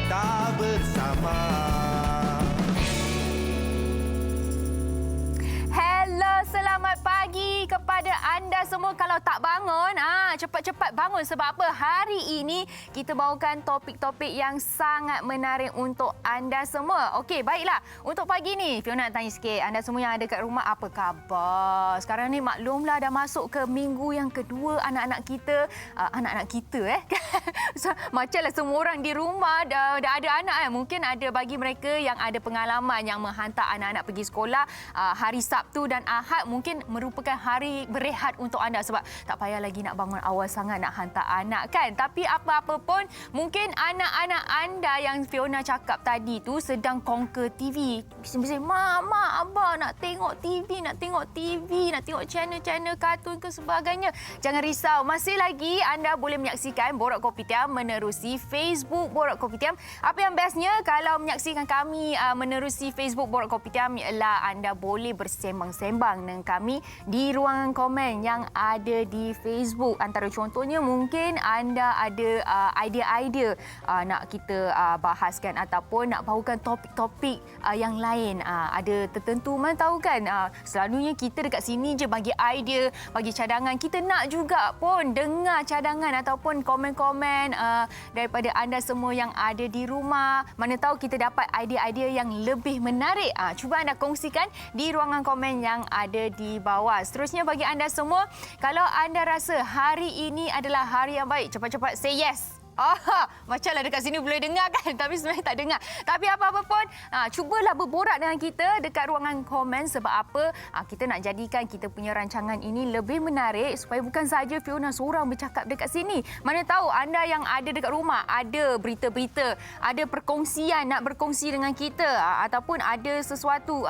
kita bersama. Hello, selamat pagi kepada anda semua. Kalau tak bangun, cepat-cepat bangun. Sebab apa? Hari ini kita bawakan topik-topik yang sangat menarik untuk anda semua. Okey, baiklah. Untuk pagi ni, Fiona nak tanya sikit. Anda semua yang ada kat rumah, apa khabar? Sekarang ni maklumlah dah masuk ke minggu yang kedua anak-anak kita. Macamlah semua orang di rumah dah ada anak. Mungkin ada bagi mereka yang ada pengalaman yang menghantar anak-anak pergi sekolah hari Sabtu dan Ahad mungkin merupakan hari berehat untuk anda sebab tak payah lagi nak bangun awal sangat nak hantar anak kan. Tapi apa-apa pun mungkin anak-anak anda yang Fiona cakap tadi tu sedang conquer TV. Bising-bising, Mak, Abah nak tengok TV, nak tengok channel-channel kartun ke sebagainya. Jangan risau, masih lagi anda boleh menyaksikan Borak Kopitiam menerusi Facebook Borak Kopitiam. Apa yang bestnya kalau menyaksikan kami menerusi Facebook Borak Kopitiam ialah anda boleh bersembang-sembang dengan kami di ruangan komen yang ada di Facebook. Antara contohnya mungkin anda ada idea-idea nak kita bahaskan ataupun nak bawakan topik-topik yang lain. Ada tertentu, mana tahu kan, selalunya kita dekat sini je bagi idea, bagi cadangan. Kita nak juga pun dengar cadangan ataupun komen-komen daripada anda semua yang ada di rumah. Mana tahu kita dapat idea-idea yang lebih menarik. Cuba anda kongsikan di ruangan komen yang ada di bawah. Seterusnya bagi anda semua, kalau anda rasa hari ini adalah hari yang baik, cepat-cepat say yes. Macamlah dekat sini boleh dengar kan, tapi sebenarnya tak dengar. Tapi apa-apa pun, cubalah berborak dengan kita dekat ruangan komen. Sebab apa? Kita nak jadikan kita punya rancangan ini lebih menarik supaya bukan saja Fiona seorang bercakap dekat sini. Mana tahu anda yang ada dekat rumah ada berita-berita, ada perkongsian nak berkongsi dengan kita ataupun ada sesuatu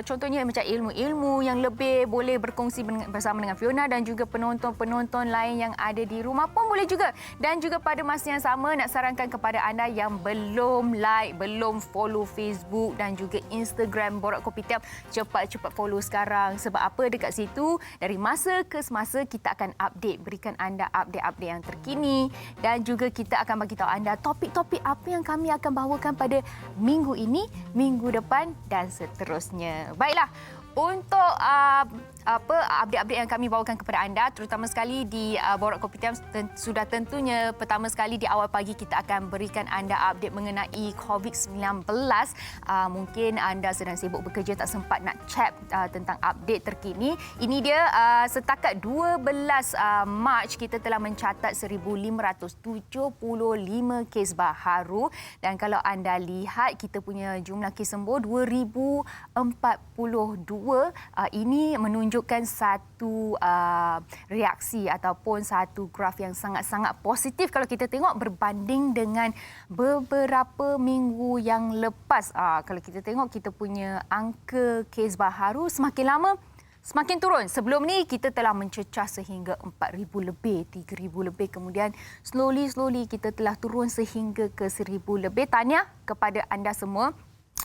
contohnya macam ilmu-ilmu yang lebih boleh berkongsi bersama dengan Fiona dan juga penonton-penonton lain yang ada di rumah pun boleh juga. Dan juga pada masa yang sama nak sarankan kepada anda yang belum like, belum follow Facebook dan juga Instagram Borak Kopitiam, cepat-cepat follow sekarang. Sebab apa? Dekat situ dari masa ke semasa kita akan update, berikan anda update-update yang terkini dan juga kita akan bagi tahu anda topik-topik apa yang kami akan bawakan pada minggu ini, minggu depan dan seterusnya. Baiklah, untuk update-update yang kami bawakan kepada anda, terutama sekali di Borak Kopitiam, sudah tentunya pertama sekali di awal pagi kita akan berikan anda update mengenai COVID-19. Mungkin anda sedang sibuk bekerja, tak sempat nak check tentang update terkini. Ini dia, setakat 12 Mac kita telah mencatat 1,575 kes baharu dan kalau anda lihat kita punya jumlah kes sembuh 2,042. Ini menunjukkan satu reaksi ataupun satu graf yang sangat-sangat positif kalau kita tengok berbanding dengan beberapa minggu yang lepas. Kalau kita tengok kita punya angka kes baharu semakin lama semakin turun. Sebelum ni kita telah mencecah sehingga 4,000 lebih, 3,000 lebih. Kemudian slowly kita telah turun sehingga ke 1,000 lebih. Tahniah kepada anda semua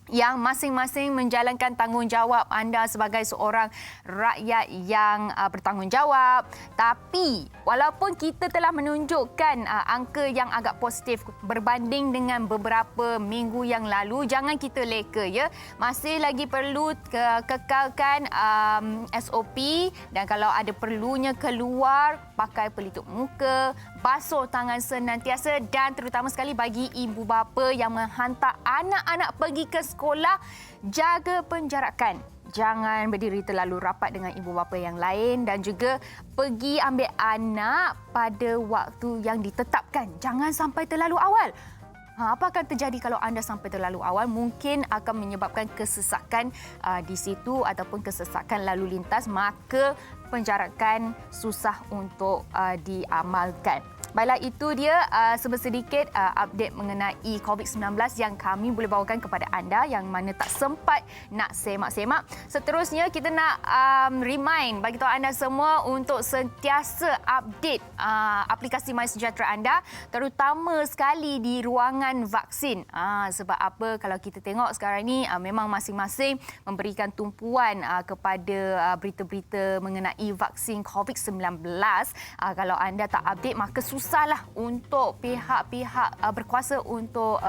yang masing-masing menjalankan tanggungjawab anda sebagai seorang rakyat yang bertanggungjawab. Tapi walaupun kita telah menunjukkan angka yang agak positif berbanding dengan beberapa minggu yang lalu, jangan kita leka ya. Masih lagi perlu kekalkan SOP dan kalau ada perlunya keluar, pakai pelitup muka, basuh tangan senantiasa dan terutama sekali bagi ibu bapa yang menghantar anak-anak pergi ke sekolah, jaga penjarakan. Jangan berdiri terlalu rapat dengan ibu bapa yang lain dan juga pergi ambil anak pada waktu yang ditetapkan. Jangan sampai terlalu awal. Apa akan terjadi kalau anda sampai terlalu awal? Mungkin akan menyebabkan kesesakan di situ ataupun kesesakan lalu lintas, maka penjarakan susah untuk diamalkan. Baiklah, itu dia sedikit update mengenai COVID-19 yang kami boleh bawakan kepada anda yang mana tak sempat nak semak-semak. Seterusnya kita nak remind, bagi tahu anda semua untuk sentiasa update aplikasi MySejahtera anda, terutama sekali di ruangan vaksin. Sebab apa? Kalau kita tengok sekarang ni memang masing-masing memberikan tumpuan kepada berita-berita mengenai vaksin COVID-19. Kalau anda tak update, maka susah susahlah untuk pihak-pihak berkuasa untuk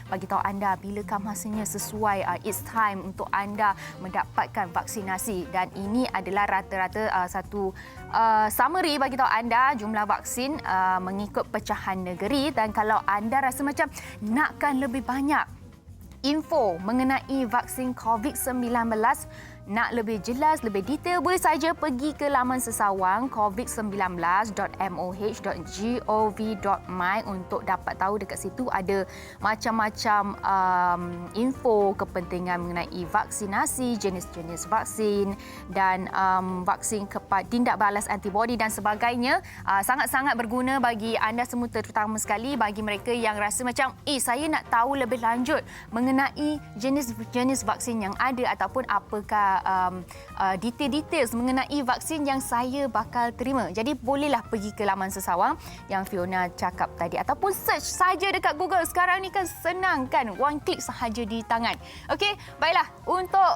bagi tahu anda bilakah masanya sesuai it's time untuk anda mendapatkan vaksinasi, dan ini adalah rata-rata satu summary bagi tahu anda jumlah vaksin mengikut pecahan negeri. Dan kalau anda rasa macam nakkan lebih banyak info mengenai vaksin COVID-19, nak lebih jelas, lebih detail, boleh saja pergi ke laman sesawang covid19.moh.gov.my untuk dapat tahu dekat situ ada macam-macam info kepentingan mengenai vaksinasi, jenis-jenis vaksin dan vaksin tindak balas antibodi dan sebagainya. Sangat-sangat berguna bagi anda semua, terutama sekali bagi mereka yang rasa macam saya nak tahu lebih lanjut mengenai jenis-jenis vaksin yang ada ataupun apakah detail-detail mengenai vaksin yang saya bakal terima. Jadi bolehlah pergi ke laman sesawang yang Fiona cakap tadi ataupun search saja dekat Google. Sekarang ni kan senang kan, one click sahaja di tangan. Okey, baiklah, untuk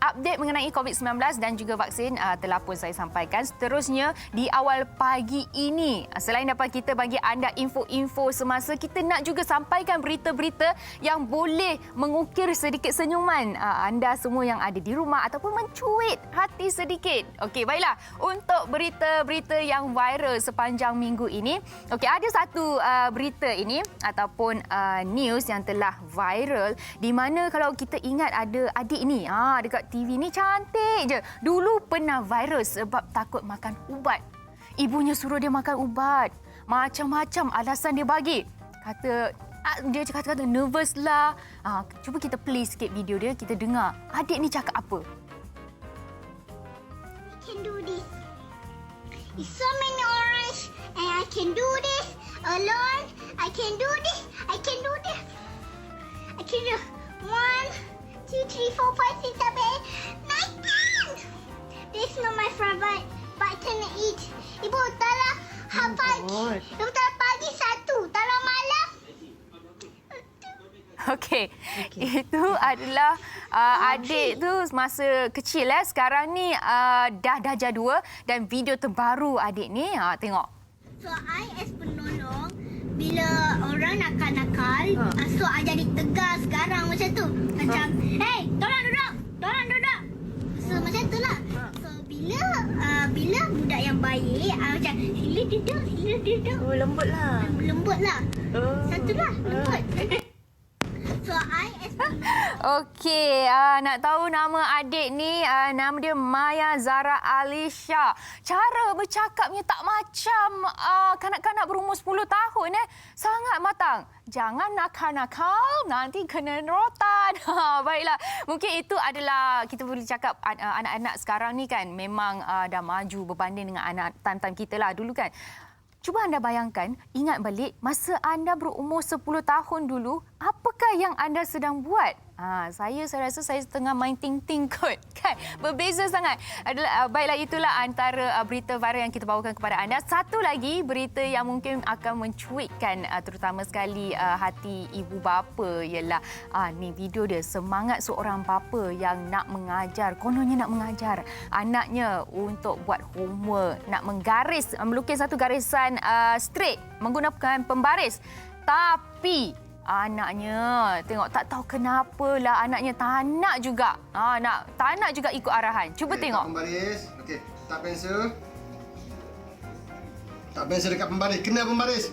update mengenai COVID-19 dan juga vaksin telah pun saya sampaikan. Seterusnya di awal pagi ini, selain dapat kita bagi anda info-info semasa, kita nak juga sampaikan berita-berita yang boleh mengukir sedikit senyuman anda semua yang ada di rumah ataupun mencuit hati sedikit. Okey, baiklah. Untuk berita-berita yang viral sepanjang minggu ini, okey, ada satu berita ini ataupun news yang telah viral di mana kalau kita ingat ada adik ni dekat TV ni cantik je. Dulu pernah viral sebab takut makan ubat. Ibunya suruh dia makan ubat. Macam-macam alasan dia bagi. Dia kata nervous lah. Cuba kita play sikit video dia, kita dengar adik ni cakap apa. I can do this. It's so many orange and I can do this alone. I can do this. I can do this. I can do 1, 2, 3, 4, 5, 6, 7, 8, 9, 10. This is not my favorite, but I can eat. Ibu, taruh pagi. Ibu taruh pagi 1, taruh malam. Okey. Itu adalah adik tu masa kecil. Sekarang ni dah darjah 2 dan video terbaru adik ni. Tengok. So, I as penolong, bila orang nakal-nakal, so I jadi tegas sekarang macam tu. Macam, hey, tolong duduk. Tolong duduk. So, macam tu lah. So, bila budak yang baik, macam, sila duduk, sila duduk. Oh, lembut lah. Lembut lah. Satu lah, lembut. So, I as Okey, nak tahu nama adik ni, nama dia Maya Zara Alisha. Cara bercakapnya tak macam kanak-kanak berumur 10 tahun. Sangat matang. Jangan nakal-nakal, nanti kena rotan. Baiklah, mungkin itu adalah, kita boleh cakap anak-anak sekarang ni kan memang dah maju berbanding dengan anak time-time kita lah dulu kan. Cuba anda bayangkan, ingat balik masa anda berumur 10 tahun dulu, apakah yang anda sedang buat? Saya rasa saya tengah main ting-ting kot. Kan? Berbeza sangat. Baiklah, itulah antara berita viral yang kita bawakan kepada anda. Satu lagi berita yang mungkin akan mencuitkan terutama sekali hati ibu bapa ialah ni video dia, semangat seorang bapa yang nak mengajar, kononnya nak mengajar anaknya untuk buat homework, nak menggaris, melukis satu garisan straight menggunakan pembaris. Tapi anaknya tengok, tak tahu kenapalah anaknya tak nak juga. Tak nak juga ikut arahan. Cuba tengok. Pembaris. Okey, tak pensel. Tak pensel dekat pembaris. Kena pembaris.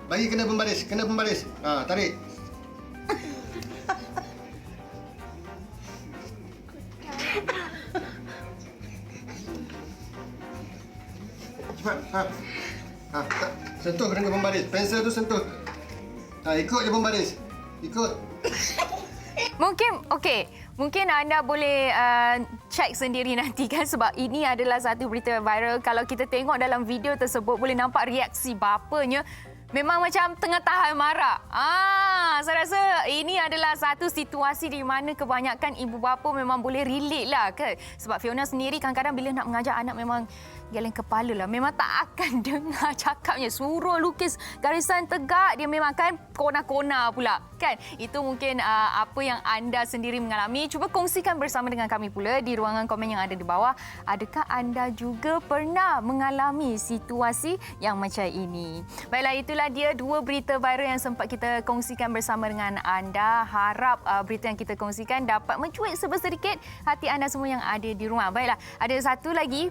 Bagi kena pembaris. Kena pembaris. Tarik. Cepat. Sentuh dengan pembaris. Pensel tu sentuh. Ikut je pembaris. Ikut. Mungkin anda boleh cek sendiri nanti kan, sebab ini adalah satu berita viral. Kalau kita tengok dalam video tersebut boleh nampak reaksi bapanya memang macam tengah tahan marah. Saya rasa ini adalah satu situasi di mana kebanyakan ibu bapa memang boleh relate lah ke. Sebab Fiona sendiri kadang-kadang bila nak mengajar anak memang geleng kepala lah. Memang tak akan dengar cakapnya. Suruh lukis garisan tegak, dia memang akan kona-kona pula. Kan? Itu mungkin apa yang anda sendiri mengalami. Cuba kongsikan bersama dengan kami pula di ruangan komen yang ada di bawah. Adakah anda juga pernah mengalami situasi yang macam ini? Baiklah, itulah dia 2 berita viral yang sempat kita kongsikan bersama dengan anda. Harap berita yang kita kongsikan dapat mencuit sedikit hati anda semua yang ada di rumah. Baiklah, ada satu lagi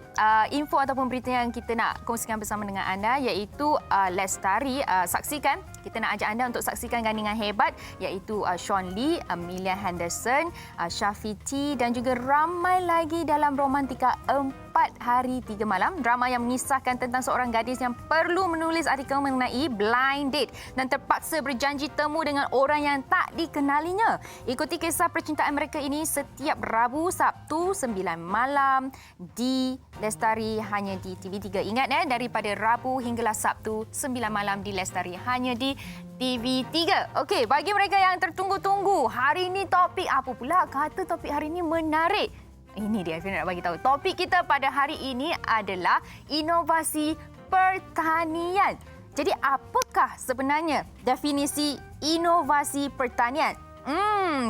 info ataupun berita yang kita nak kongsikan bersama dengan anda, iaitu Lestari. Saksikan, kita nak ajak anda untuk saksikan gandingan hebat, iaitu Sean Lee, Amelia Henderson, Shafi T dan juga ramai lagi dalam Romantika 4 Hari 3 Malam. Drama yang mengisahkan tentang seorang gadis yang perlu menulis artikel mengenai blind date dan terpaksa berjanji temu dengan orang yang tak dikenalinya. Ikuti kisah percintaan mereka ini setiap Rabu, Sabtu 9 malam di Lestari, hanya di TV3. Ingat daripada Rabu hinggalah Sabtu 9 malam di Lestari, hanya di TV3. Okey, bagi mereka yang tertunggu-tunggu, hari ini topik apa pula? Kata topik hari ini menarik. Ini dia, Fiona nak bagi tahu. Topik kita pada hari ini adalah inovasi pertanian. Jadi apakah sebenarnya definisi inovasi pertanian?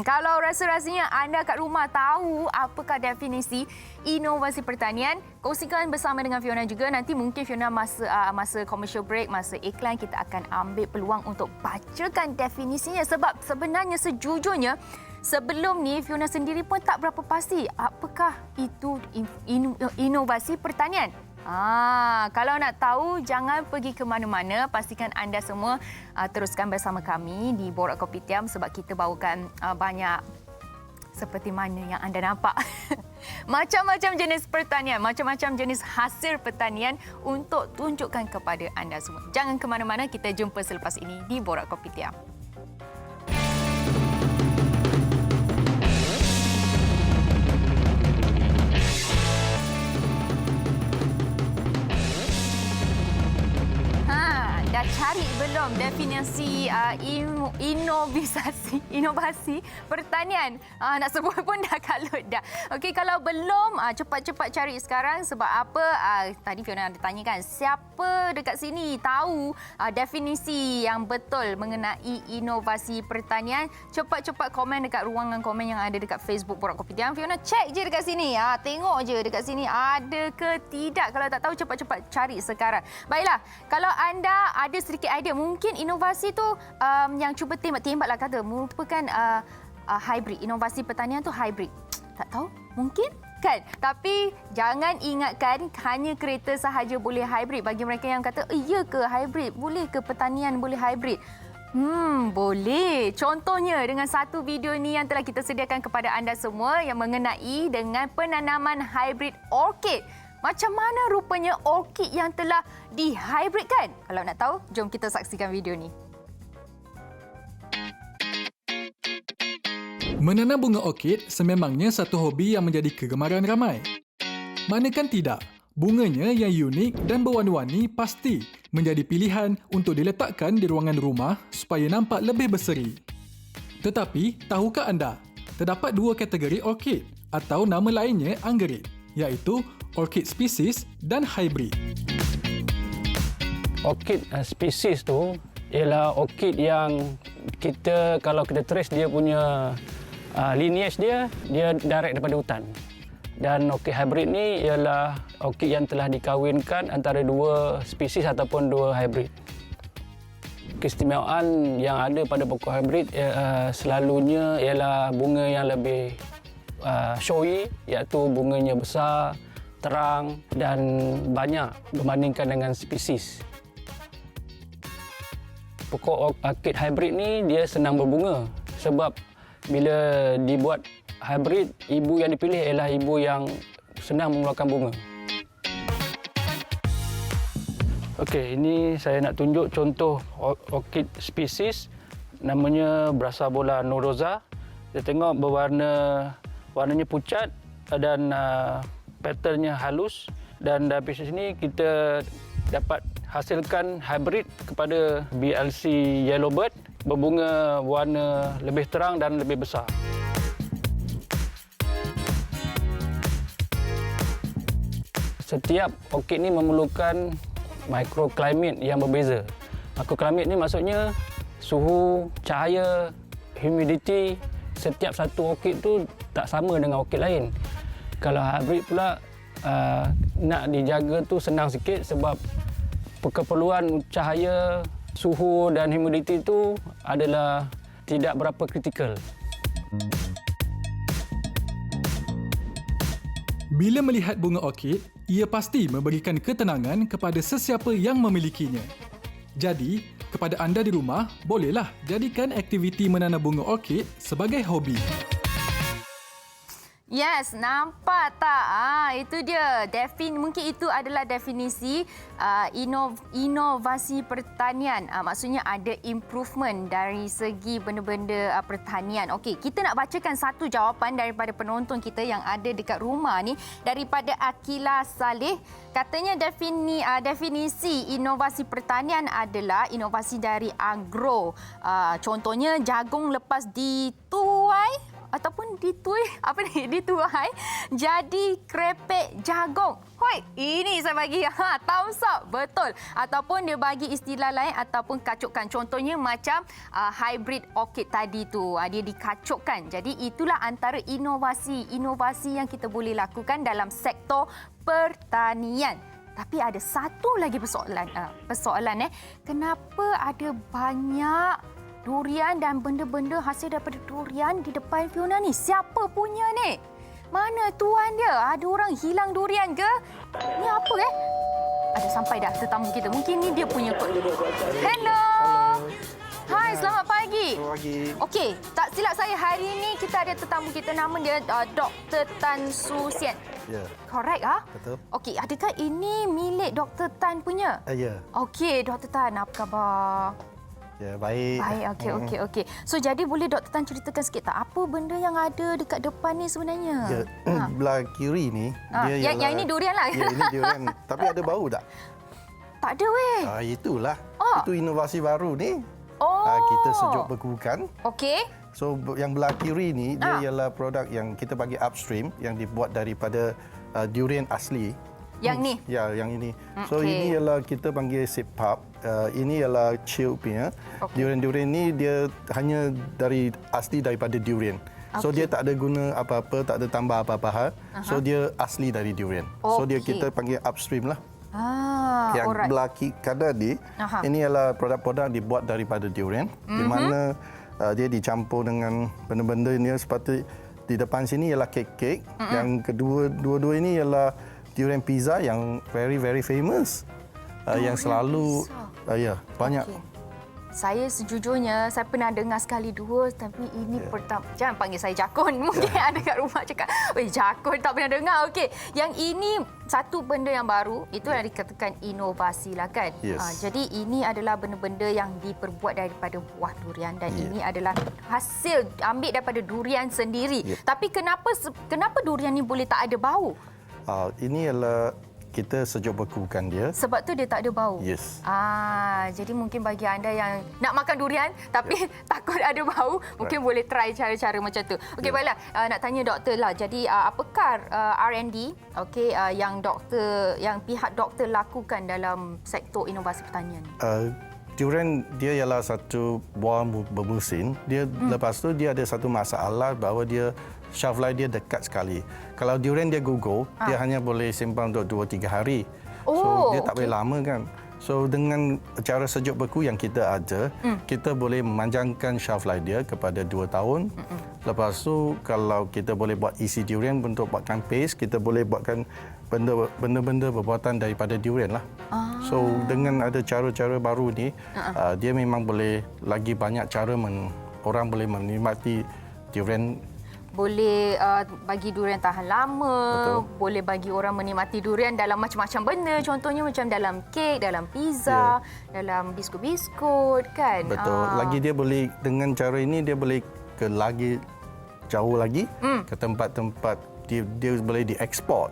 Kalau rasa-rasanya anda kat rumah tahu apakah definisi inovasi pertanian, kongsikan bersama dengan Fiona juga. Nanti mungkin Fiona masa commercial break, masa iklan, kita akan ambil peluang untuk bacakan definisinya. Sebab sebenarnya sejujurnya, sebelum ni Fiona sendiri pun tak berapa pasti apakah itu inovasi pertanian. Kalau nak tahu, jangan pergi ke mana-mana. Pastikan anda semua teruskan bersama kami di Borak Kopitiam sebab kita bawakan banyak seperti mana yang anda nampak. Macam-macam jenis pertanian, macam-macam jenis hasil pertanian untuk tunjukkan kepada anda semua. Jangan ke mana-mana, kita jumpa selepas ini di Borak Kopitiam. Dah cari belum definisi inovasi pertanian? Nak sebut pun dah kalut dah. Okey, kalau belum, cepat-cepat cari sekarang. Sebab apa? Tadi Fiona ada tanyakan, siapa dekat sini tahu definisi yang betul mengenai inovasi pertanian? Cepat-cepat komen dekat ruangan komen yang ada dekat Facebook Borak Kopitiam. Fiona cek je dekat sini. Tengok je dekat sini ada ke tidak. Kalau tak tahu, cepat-cepat cari sekarang. Baiklah, kalau anda ada sedikit idea, mungkin inovasi tu yang cuba tembak-tembak lah kata, merupakan hybrid. Inovasi pertanian tu hybrid. Tak tahu, mungkin kan? Tapi jangan ingatkan hanya kereta sahaja boleh hybrid. Bagi mereka yang kata, iya ke hybrid? Boleh ke pertanian boleh hybrid? Boleh. Contohnya dengan satu video ni yang telah kita sediakan kepada anda semua yang mengenai dengan penanaman hybrid orkid. Macam mana rupanya orkid yang telah dihybridkan? Kalau nak tahu, jom kita saksikan video ni. Menanam bunga orkid sememangnya satu hobi yang menjadi kegemaran ramai. Manakan tidak, bunganya yang unik dan berwarna-warni pasti menjadi pilihan untuk diletakkan di ruangan rumah supaya nampak lebih berseri. Tetapi, tahukah anda, terdapat 2 kategori orkid atau nama lainnya anggerit, iaitu orkid spesies dan hybrid. Orkid spesies tu ialah orkid yang kalau kita trace dia punya lineage dia direct daripada hutan. Dan orkid hybrid ni ialah orkid yang telah dikahwinkan antara 2 spesies ataupun 2 hybrid. Keistimewaan yang ada pada pokok hybrid selalunya ialah bunga yang lebih showy, iaitu bunganya besar, terang dan banyak berbandingkan dengan spesies. Pokok orkid hybrid ni dia senang berbunga sebab bila dibuat hybrid, ibu yang dipilih ialah ibu yang senang mengeluarkan bunga. Okey, ini saya nak tunjuk contoh orkid spesies namanya Brassavola norosa. Kita tengok warnanya pucat dan patternnya halus, dan dari sini kita dapat hasilkan hybrid kepada BLC Yellowbird berbunga warna lebih terang dan lebih besar. setiap orkid ni memerlukan microclimate yang berbeza. Microclimate ni maksudnya suhu, cahaya, humidity setiap satu orkid tu tak sama dengan orkid lain. Kalau hybrid pula nak dijaga tu senang sikit sebab keperluan cahaya, suhu dan humidity tu adalah tidak berapa kritikal. Bila melihat bunga orkid, ia pasti memberikan ketenangan kepada sesiapa yang memilikinya. Jadi, kepada anda di rumah, bolehlah jadikan aktiviti menanam bunga orkid sebagai hobi. Yes, nampak tak? Itu dia. Mungkin itu adalah definisi inovasi pertanian. Maksudnya ada improvement dari segi benda-benda pertanian. Okey, kita nak bacakan satu jawapan daripada penonton kita yang ada dekat rumah ni. Daripada Akila Saleh. Katanya definisi inovasi pertanian adalah inovasi dari agro. Contohnya jagung lepas dituai ataupun dituai jadi krepek jagung. Hoi, ini saya bagi thumbs up, betul. Ataupun dia bagi istilah lain ataupun kacukkan. Contohnya macam hybrid orchid tadi tu, dia dikacukkan. Jadi itulah antara inovasi yang kita boleh lakukan dalam sektor pertanian. Tapi ada satu lagi persoalan. Kenapa ada banyak durian dan benda-benda hasil daripada durian di depan Fiona ni? Siapa punya ni? Mana tuan dia? Ada orang hilang durian ke? Ni apa Ada sampai dah tetamu kita. Mungkin ni dia punya kot. Hello. Hai, selamat pagi. Selamat pagi. Okey, tak silap saya hari ini kita ada tetamu kita, nama dia Dr. Tan Su Sian. Ya. Correct Betul. Okey, adakah ini milik Dr. Tan punya? Ya. Okey, Dr. Tan, apa khabar? Ya, baik. Baik, okey. So, jadi boleh Dr. Tan ceritakan sikit tak apa benda yang ada dekat depan ni sebenarnya? Ya, belah kiri ni dia yang ini durian lah. Ya, ini durian. Tapi ada bau tak? Tak ada weh. Itulah. Oh. Itu inovasi baru ni. Oh. Kita sejuk bekukan. Okey. So, yang belah kiri ni dia ialah produk yang kita bagi upstream yang dibuat daripada durian asli. Yang ni? Ya, yang ini. So, ini ialah kita panggil seed pulp. Ini ialah chill punya. Durian-durian ni dia hanya asli daripada durian. So, dia tak ada guna apa-apa, tak ada tambah apa-apa hal. So, dia asli dari durian. So, kita panggil upstream lah. Yang belah kanan ni, ini adalah produk-produk dibuat daripada durian. Di mana dia dicampur dengan benda-benda ni seperti di depan sini ialah kek-kek. Yang dua-dua ini ialah durian pizza yang very famous. Yang selalu banyak. Saya sejujurnya, saya pernah dengar sekali dua, tapi ini pertama. Jangan panggil saya Jakun. Mungkin ada kat rumah cakap, "Weh, Jakun tak pernah dengar." Okey, yang ini satu benda yang baru, itu yang dikatakan inovasi lah kan. Jadi ini adalah benda-benda yang diperbuat daripada buah durian dan ini adalah hasil ambil daripada durian sendiri. Tapi kenapa durian ni boleh tak ada bau? Ini adalah kita sejuk bekukan dia. Sebab tu dia tak ada bau? Yes. Jadi mungkin bagi anda yang nak makan durian tapi takut ada bau, mungkin boleh try cara-cara macam tu. Okey, baiklah. Nak tanya doktor lah. Jadi apakah R&D yang pihak doktor lakukan dalam sektor inovasi pertanian? Durian dia ialah satu buah bermusim. Dia lepas tu dia ada satu masalah bahawa dia shelf life dia dekat sekali. Kalau durian dia gugur, dia hanya boleh simpan untuk 2-3 hari. So dia tak boleh lama kan. So dengan cara sejuk beku yang kita ada, kita boleh memanjangkan shelf life dia kepada 2 tahun. Lepas tu kalau kita boleh buat isi durian untuk buatkan paste, kita boleh buatkan benda-benda berbuatan daripada durian lah. So dengan ada cara-cara baru ni, dia memang boleh lagi banyak cara orang boleh menikmati durian. Boleh bagi durian tahan lama. Betul. Boleh bagi orang menikmati durian dalam macam-macam benda. Contohnya macam dalam kek, dalam pizza, dalam biskut-biskut kan. Betul. Lagi dia boleh, dengan cara ini dia boleh ke lagi jauh lagi ke tempat-tempat dia boleh diekspor.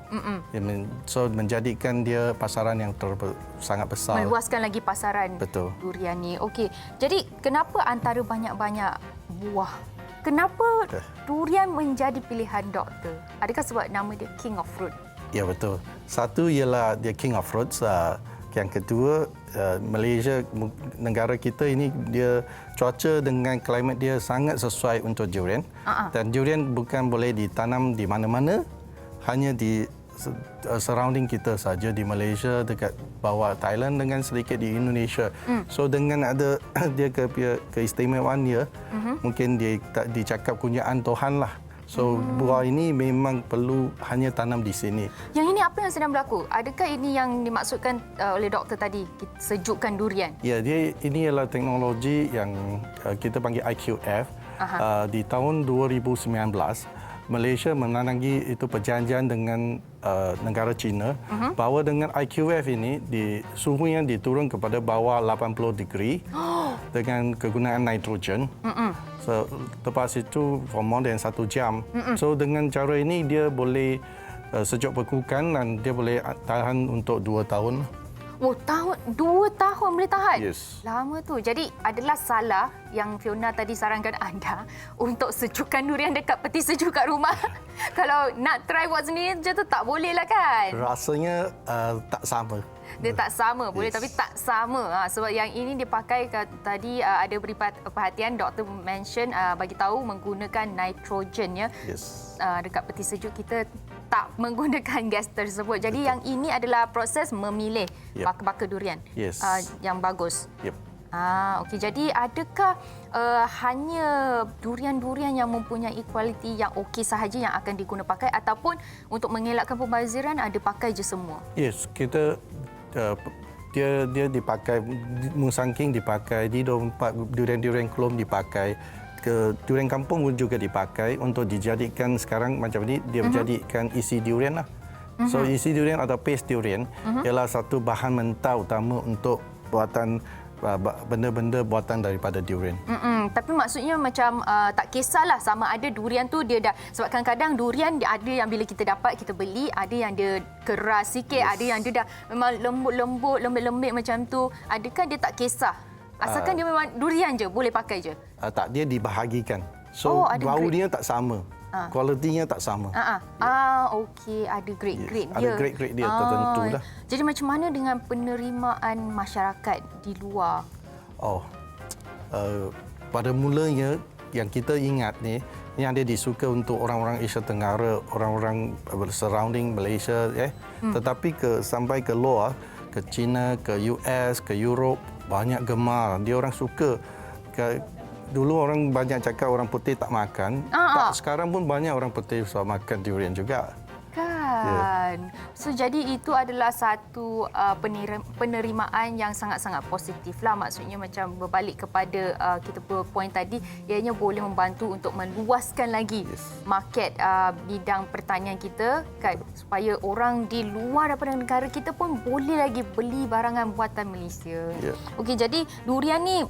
So menjadikan dia pasaran yang sangat besar. Meluaskan lagi pasaran durian ni. Okey. Jadi kenapa antara banyak-banyak buah, kenapa durian menjadi pilihan doktor? Adakah sebab nama dia King of Fruit? Ya betul. Satu ialah dia king of fruits. Yang kedua, Malaysia, negara kita ini, dia cuaca dengan klimat dia sangat sesuai untuk durian. Dan durian bukan boleh ditanam di mana-mana, hanya di surrounding kita saja, di Malaysia, dekat bawah Thailand dengan sedikit di Indonesia. So dengan ada dia keistimewaan dia, mungkin dia tak dicakap kurniaan Tuhan lah. So buah ini memang perlu hanya tanam di sini. Yang ini apa yang sedang berlaku? Adakah ini yang dimaksudkan oleh doktor tadi, sejukkan durian? Ya, ini adalah teknologi yang kita panggil IQF. Di tahun 2019, Malaysia menandangi itu perjanjian dengan negara China bahawa dengan IQF ini suhu yang diturun kepada bawah 80 degree dengan kegunaan nitrogen. So, lepas itu for more than 1 jam. So dengan cara ini dia boleh sejuk bekukan dan dia boleh tahan untuk 2 tahun. Oh, 2 tahun boleh tahan? Yes. Lama tu. Jadi adalah salah yang Fiona tadi sarankan anda untuk sejukkan durian dekat peti sejuk kat rumah. Kalau nak try buat sendiri je tu tak boleh lah kan? Rasanya tak sama. Dia tak sama, boleh Yes. tapi tak sama. Sebab yang ini dipakai tadi ada beri perhatian, doktor mention bagi tahu menggunakan nitrogen ya. Yes. Dekat peti sejuk kita tak menggunakan gas tersebut. Jadi yang ini adalah proses memilih baka-baka durian Yes. yang bagus. Yep. Okey. Jadi adakah hanya durian-durian yang mempunyai kualiti yang okey sahaja yang akan diguna pakai ataupun untuk mengelakkan pembaziran ada pakai je semua? Yes, kita dia dipakai, musangking dipakai, di 24 durian-durian kelom dipakai, ke durian kampung pun juga dipakai untuk dijadikan sekarang macam ni dia menjadikan isi durian lah. So isi durian atau paste durian ialah satu bahan mentah utama untuk buatan benda-benda buatan daripada durian. Tapi maksudnya macam tak kisahlah sama ada durian tu dia dah, sebab kadang-kadang durian dia ada yang bila kita dapat kita beli, ada yang dia keras sikit, ada yang dia dah memang lembut-lembut, lembik-lembik macam tu. Adakah dia tak kisah? Asalkan dia memang durian je boleh pakai je. Tak, dia dibahagikan. So bau dia tak sama. Kualitinya tak sama. Okey, ada grade-grade Yes, dia. ada grade-grade dia tertentu dah. Jadi macam mana dengan penerimaan masyarakat di luar? Pada mulanya yang kita ingat ni, yang dia disuka untuk orang-orang Asia Tenggara, orang-orang surrounding Malaysia, tetapi sampai ke luar, ke China, ke US, ke Europe, banyak gemar. Dia orang suka. Dulu orang banyak cakap orang putih tak makan. Sekarang pun banyak orang putih suka makan durian juga. Kan. So jadi itu adalah satu penerimaan yang sangat-sangat positif lah. Maksudnya macam berbalik kepada kita poin tadi, ianya boleh membantu untuk meluaskan lagi market bidang pertanian kita kan, supaya orang di luar daripada negara kita pun boleh lagi beli barangan buatan Malaysia. Okey, jadi durian ni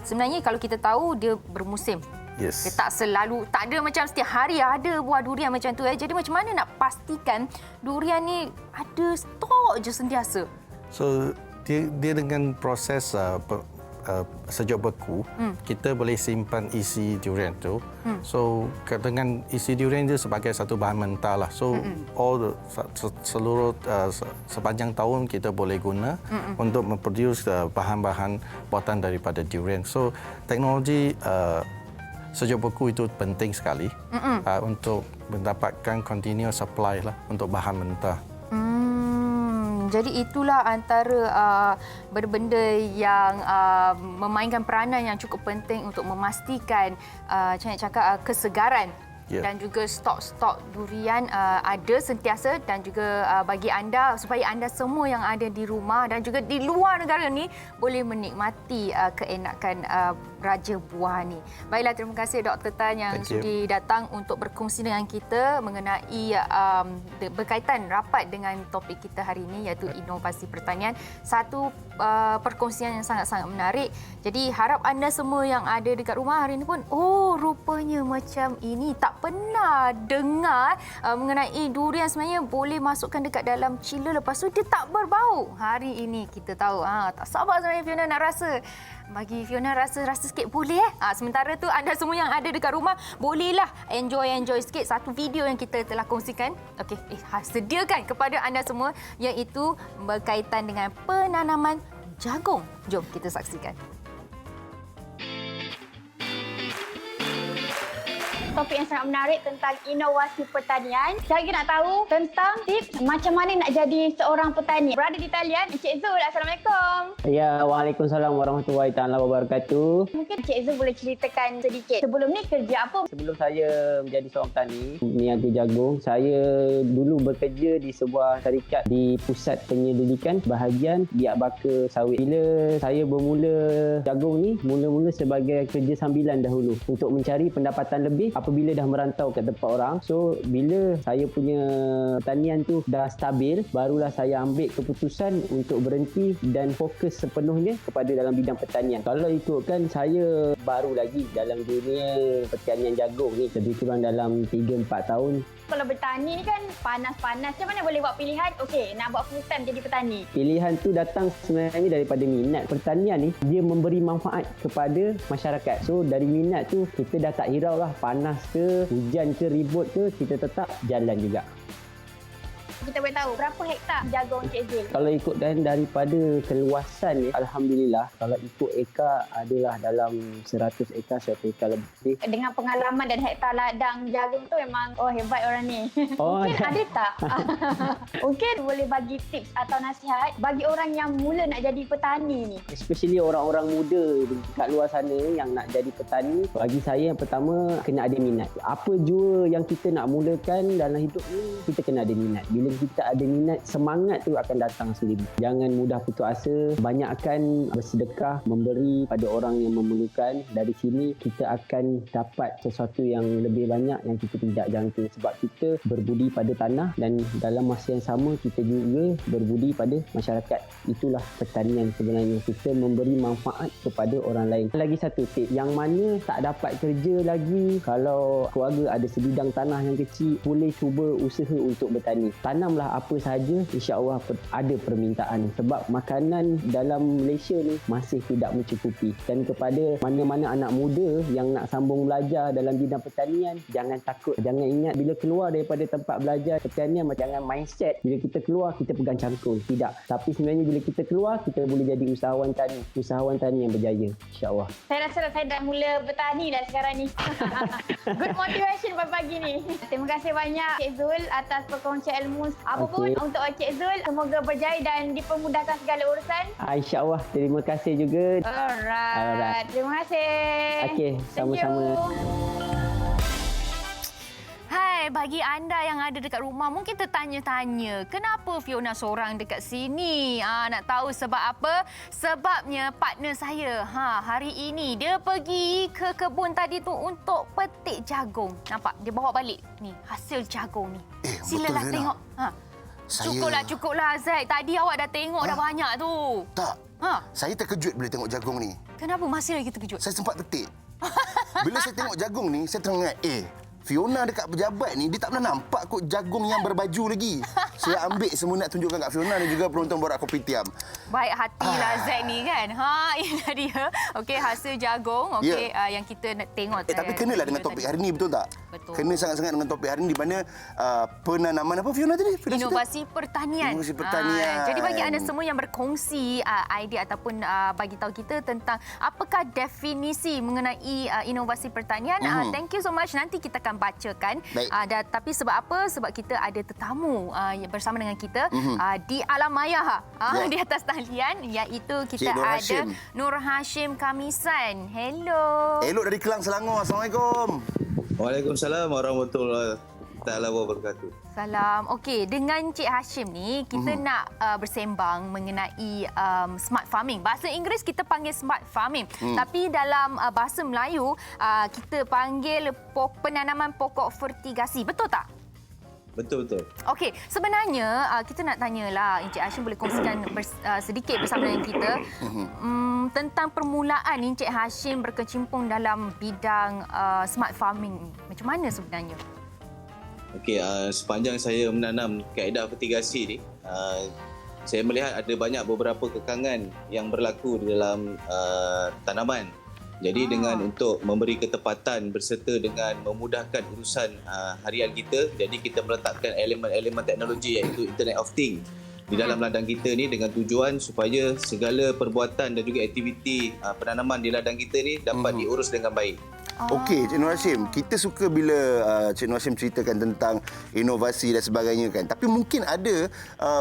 sebenarnya kalau kita tahu dia bermusim. Yes. Dia tak selalu, tak ada macam setiap hari ada buah durian macam tu. Jadi macam mana nak pastikan durian ni ada stok je sentiasa? So dia dengan proses sejuk beku, kita boleh simpan isi durian tu. So dengan isi durian itu sebagai satu bahan mentah lah. So seluruh sepanjang tahun kita boleh guna untuk memproduce bahan-bahan buatan daripada durian. So teknologi sejuk beku itu penting sekali untuk mendapatkan continuous supply lah untuk bahan mentah. Jadi itulah antara benda-benda yang memainkan peranan yang cukup penting untuk memastikan macam nak cakap kesegaran dan juga stok-stok durian ada sentiasa, dan juga bagi anda supaya anda semua yang ada di rumah dan juga di luar negara ni boleh menikmati keenakan Raja Buah ni. Baiklah, terima kasih Dr. Tan yang sudi datang untuk berkongsi dengan kita mengenai berkaitan rapat dengan topik kita hari ini, iaitu inovasi pertanian. Satu perkongsian yang sangat-sangat menarik. Jadi harap anda semua yang ada dekat rumah hari ini pun, rupanya macam ini, tak pernah dengar mengenai durian sebenarnya boleh masukkan dekat dalam chiller, lepas tu dia tak berbau. Hari ini kita tahu. Tak sabar sebenarnya Fiona nak rasa. bagi Fiona rasa-rasa sikit boleh sementara tu anda semua yang ada dekat rumah bolehlah enjoy sikit satu video yang kita telah kongsikan. Okey, sediakan kepada anda semua iaitu berkaitan dengan penanaman jagung. Jom kita saksikan. Topik yang sangat menarik tentang inovasi pertanian. Saya nak tahu tentang tips macam mana nak jadi seorang petani. Berada di talian, Encik Zul. Assalamualaikum. Ya, Waalaikumsalam warahmatullahi taala wabarakatuh. Mungkin Encik Zul boleh ceritakan sedikit. Sebelum ni kerja apa? Sebelum saya menjadi seorang petani, niaga jagung, saya dulu bekerja di sebuah syarikat di Pusat Penyelidikan Bahagian Biak Baka Sawit. Bila saya bermula jagung ni, mula-mula sebagai kerja sambilan dahulu untuk mencari pendapatan lebih apabila dah merantau ke tempat orang. So bila saya punya pertanian tu dah stabil, barulah saya ambil keputusan untuk berhenti dan fokus sepenuhnya kepada dalam bidang pertanian. Kalau ikutkan, saya baru lagi dalam dunia pertanian jagung ni lebih kurang dalam 3-4 tahun. Kalau bertani ni kan panas-panas. Macam mana boleh buat pilihan? Okey, nak buat full time jadi petani. Pilihan tu datang sebenarnya daripada minat. Pertanian ni dia memberi manfaat kepada masyarakat. So dari minat tu kita dah tak hirau lah panas ke, hujan ke, ribut ke, kita tetap jalan juga. Kita boleh tahu berapa hektar jagung Encik Zul? Kalau ikutkan daripada keluasan ni, Alhamdulillah, kalau ikut ekar adalah dalam 100 ekar, 100 ekar lebih. Dengan pengalaman dan hektar ladang jagung tu memang hebat orang ni. Oh, Mungkin ada tak? Mungkin boleh bagi tips atau nasihat bagi orang yang mula nak jadi petani ni. Especially orang-orang muda dekat luar sana yang nak jadi petani, bagi saya yang pertama kena ada minat. Apa jua yang kita nak mulakan dalam hidup ni, kita kena ada minat. Bila kita ada minat, semangat tu akan datang sendiri. Jangan mudah putus asa, banyakkan bersedekah, memberi pada orang yang memerlukan. Dari sini kita akan dapat sesuatu yang lebih banyak yang kita tidak jangka, sebab kita berbudi pada tanah dan dalam masa yang sama kita juga berbudi pada masyarakat. Itulah pertanian sebenarnya, kita memberi manfaat kepada orang lain. Lagi satu tip, yang mana tak dapat kerja lagi, kalau keluarga ada sebidang tanah yang kecil, boleh cuba usaha untuk bertani. Tanamlah apa sahaja, insya-Allah ada permintaan, sebab makanan dalam Malaysia ni masih tidak mencukupi. Dan kepada mana-mana anak muda yang nak sambung belajar dalam bidang pertanian, jangan takut, jangan ingat bila keluar daripada tempat belajar pertanian jangan mindset bila kita keluar kita pegang cangkul, tidak. Tapi sebenarnya bila kita keluar, kita boleh jadi usahawan tani yang berjaya, insya-Allah. Saya rasa saya dah mula bertani dah sekarang ni. Good motivation pagi-pagi ni. Terima kasih banyak Cik Zul atas perkongsian ilmu. Apapun untuk Cik Zul, semoga berjaya dan dipermudahkan segala urusan. InsyaAllah. Terima kasih juga. Alright. Terima kasih. Okey, sama-sama. Hai, bagi anda yang ada dekat rumah mungkin tertanya-tanya, kenapa Fiona seorang dekat sini? Nak tahu sebab apa? Sebabnya partner saya, hari ini dia pergi ke kebun tadi tu untuk petik jagung. Nampak? Dia bawa balik ni hasil jagung ni. Silalah betul, tengok. Cukuplah Zaid. Tadi awak dah tengok dah banyak tu. Tak. Saya terkejut bila tengok jagung ni. Kenapa masih lagi terkejut? Saya sempat petik. Bila saya tengok jagung ni, saya teringat, Fiona dekat pejabat ni, dia tak pernah nampak kot jagung yang berbaju lagi. Saya ambil semua nak tunjukkan kat Fiona dan juga penonton Borak Kopitiam. Baik hatilah Zaid ni kan. Inilah dia. Okey, hasil jagung yang kita nak tengok. Tapi kenalah dengan topik hari ni, betul tak? Betul. Kena sangat-sangat dengan topik hari ni di mana penanaman apa Fiona tadi? Inovasi pertanian. Inovasi pertanian. Jadi bagi anda semua yang berkongsi idea ataupun bagi tahu kita tentang apakah definisi mengenai inovasi pertanian, thank you so much. Nanti kita akan bacakan. Tapi sebab apa? Sebab kita ada tetamu bersama dengan kita di alam maya di atas talian, iaitu kita ada Nur Hashim Kamisan. Hello. Elok dari Kelang, Selangor. Assalamualaikum. Waalaikumsalam warahmatullahi wabarakatuh. Salam. Okey, dengan Cik Hashim ni kita nak bersembang mengenai smart farming. Bahasa Inggeris kita panggil smart farming. Tapi dalam bahasa Melayu kita panggil penanaman pokok fertigasi. Betul tak? Betul. Okey, sebenarnya kita nak tanyalah Encik Hashim boleh kongsikan sedikit bersama dengan kita tentang permulaan Encik Hashim berkecimpung dalam bidang smart farming ni. Macam mana sebenarnya? Okey, sepanjang saya menanam kaedah fertigasi ni, saya melihat ada banyak beberapa kekangan yang berlaku di dalam tanaman. Jadi dengan untuk memberi ketepatan berserta dengan memudahkan urusan harian kita, jadi kita meletakkan elemen-elemen teknologi iaitu Internet of Things di dalam ladang kita ni dengan tujuan supaya segala perbuatan dan juga aktiviti penanaman di ladang kita ni dapat diurus dengan baik. Okey, Cik Nur Hashim, kita suka bila Cik Nur Hashim ceritakan tentang inovasi dan sebagainya kan. Tapi mungkin ada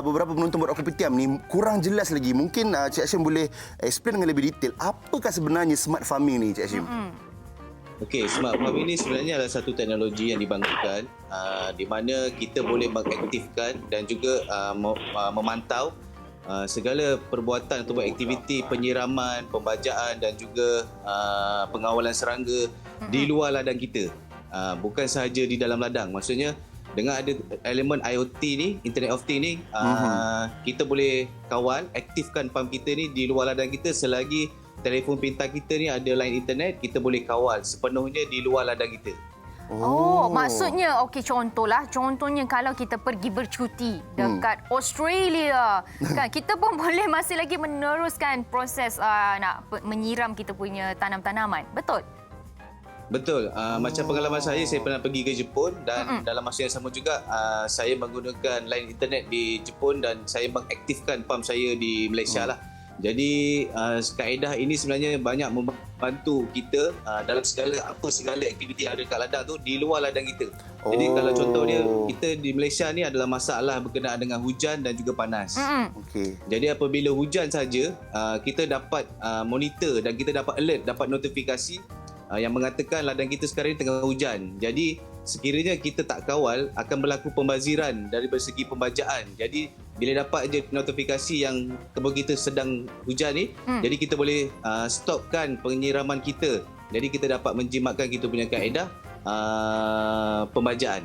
beberapa penonton buat kopitiam ni kurang jelas lagi. Mungkin Cik Hashim boleh explain dengan lebih detail apakah sebenarnya smart farming ni, Cik Hashim? Okey, smart farming ini sebenarnya adalah satu teknologi yang dibangkitkan di mana kita boleh mengaktifkan dan juga memantau segala perbuatan atau aktiviti penyiraman, pembajaan dan juga pengawalan serangga di luar ladang kita. Bukan sahaja di dalam ladang. Maksudnya dengan ada elemen IoT ni, Internet of Things ni, kita boleh kawal, aktifkan pump kita ni di luar ladang kita selagi telefon pintar kita ni ada line internet, kita boleh kawal sepenuhnya di luar ladang kita. Maksudnya okey, contohnya kalau kita pergi bercuti dekat Australia kan, kita pun boleh masih lagi meneruskan proses nak menyiram kita punya tanam-tanaman. Betul? Betul. Macam pengalaman saya pernah pergi ke Jepun dan dalam masa yang sama juga saya menggunakan line internet di Jepun dan saya mengaktifkan pump saya di Malaysia lah. Jadi kaedah ini sebenarnya banyak membantu kita dalam segala aktiviti yang ada kat ladang tu di luar ladang kita. Jadi kalau contoh dia, kita di Malaysia ni adalah masalah berkenaan dengan hujan dan juga panas. Okey. Jadi apabila hujan saja, kita dapat monitor dan kita dapat alert, dapat notifikasi yang mengatakan ladang kita sekarang ni tengah hujan. Jadi sekiranya kita tak kawal, akan berlaku pembaziran dari segi pembajaan. Jadi bila dapat je notifikasi yang kebun kita sedang hujan ni, jadi kita boleh stopkan penyiraman kita. Jadi kita dapat menjimatkan kita punya kaedah pembajaan.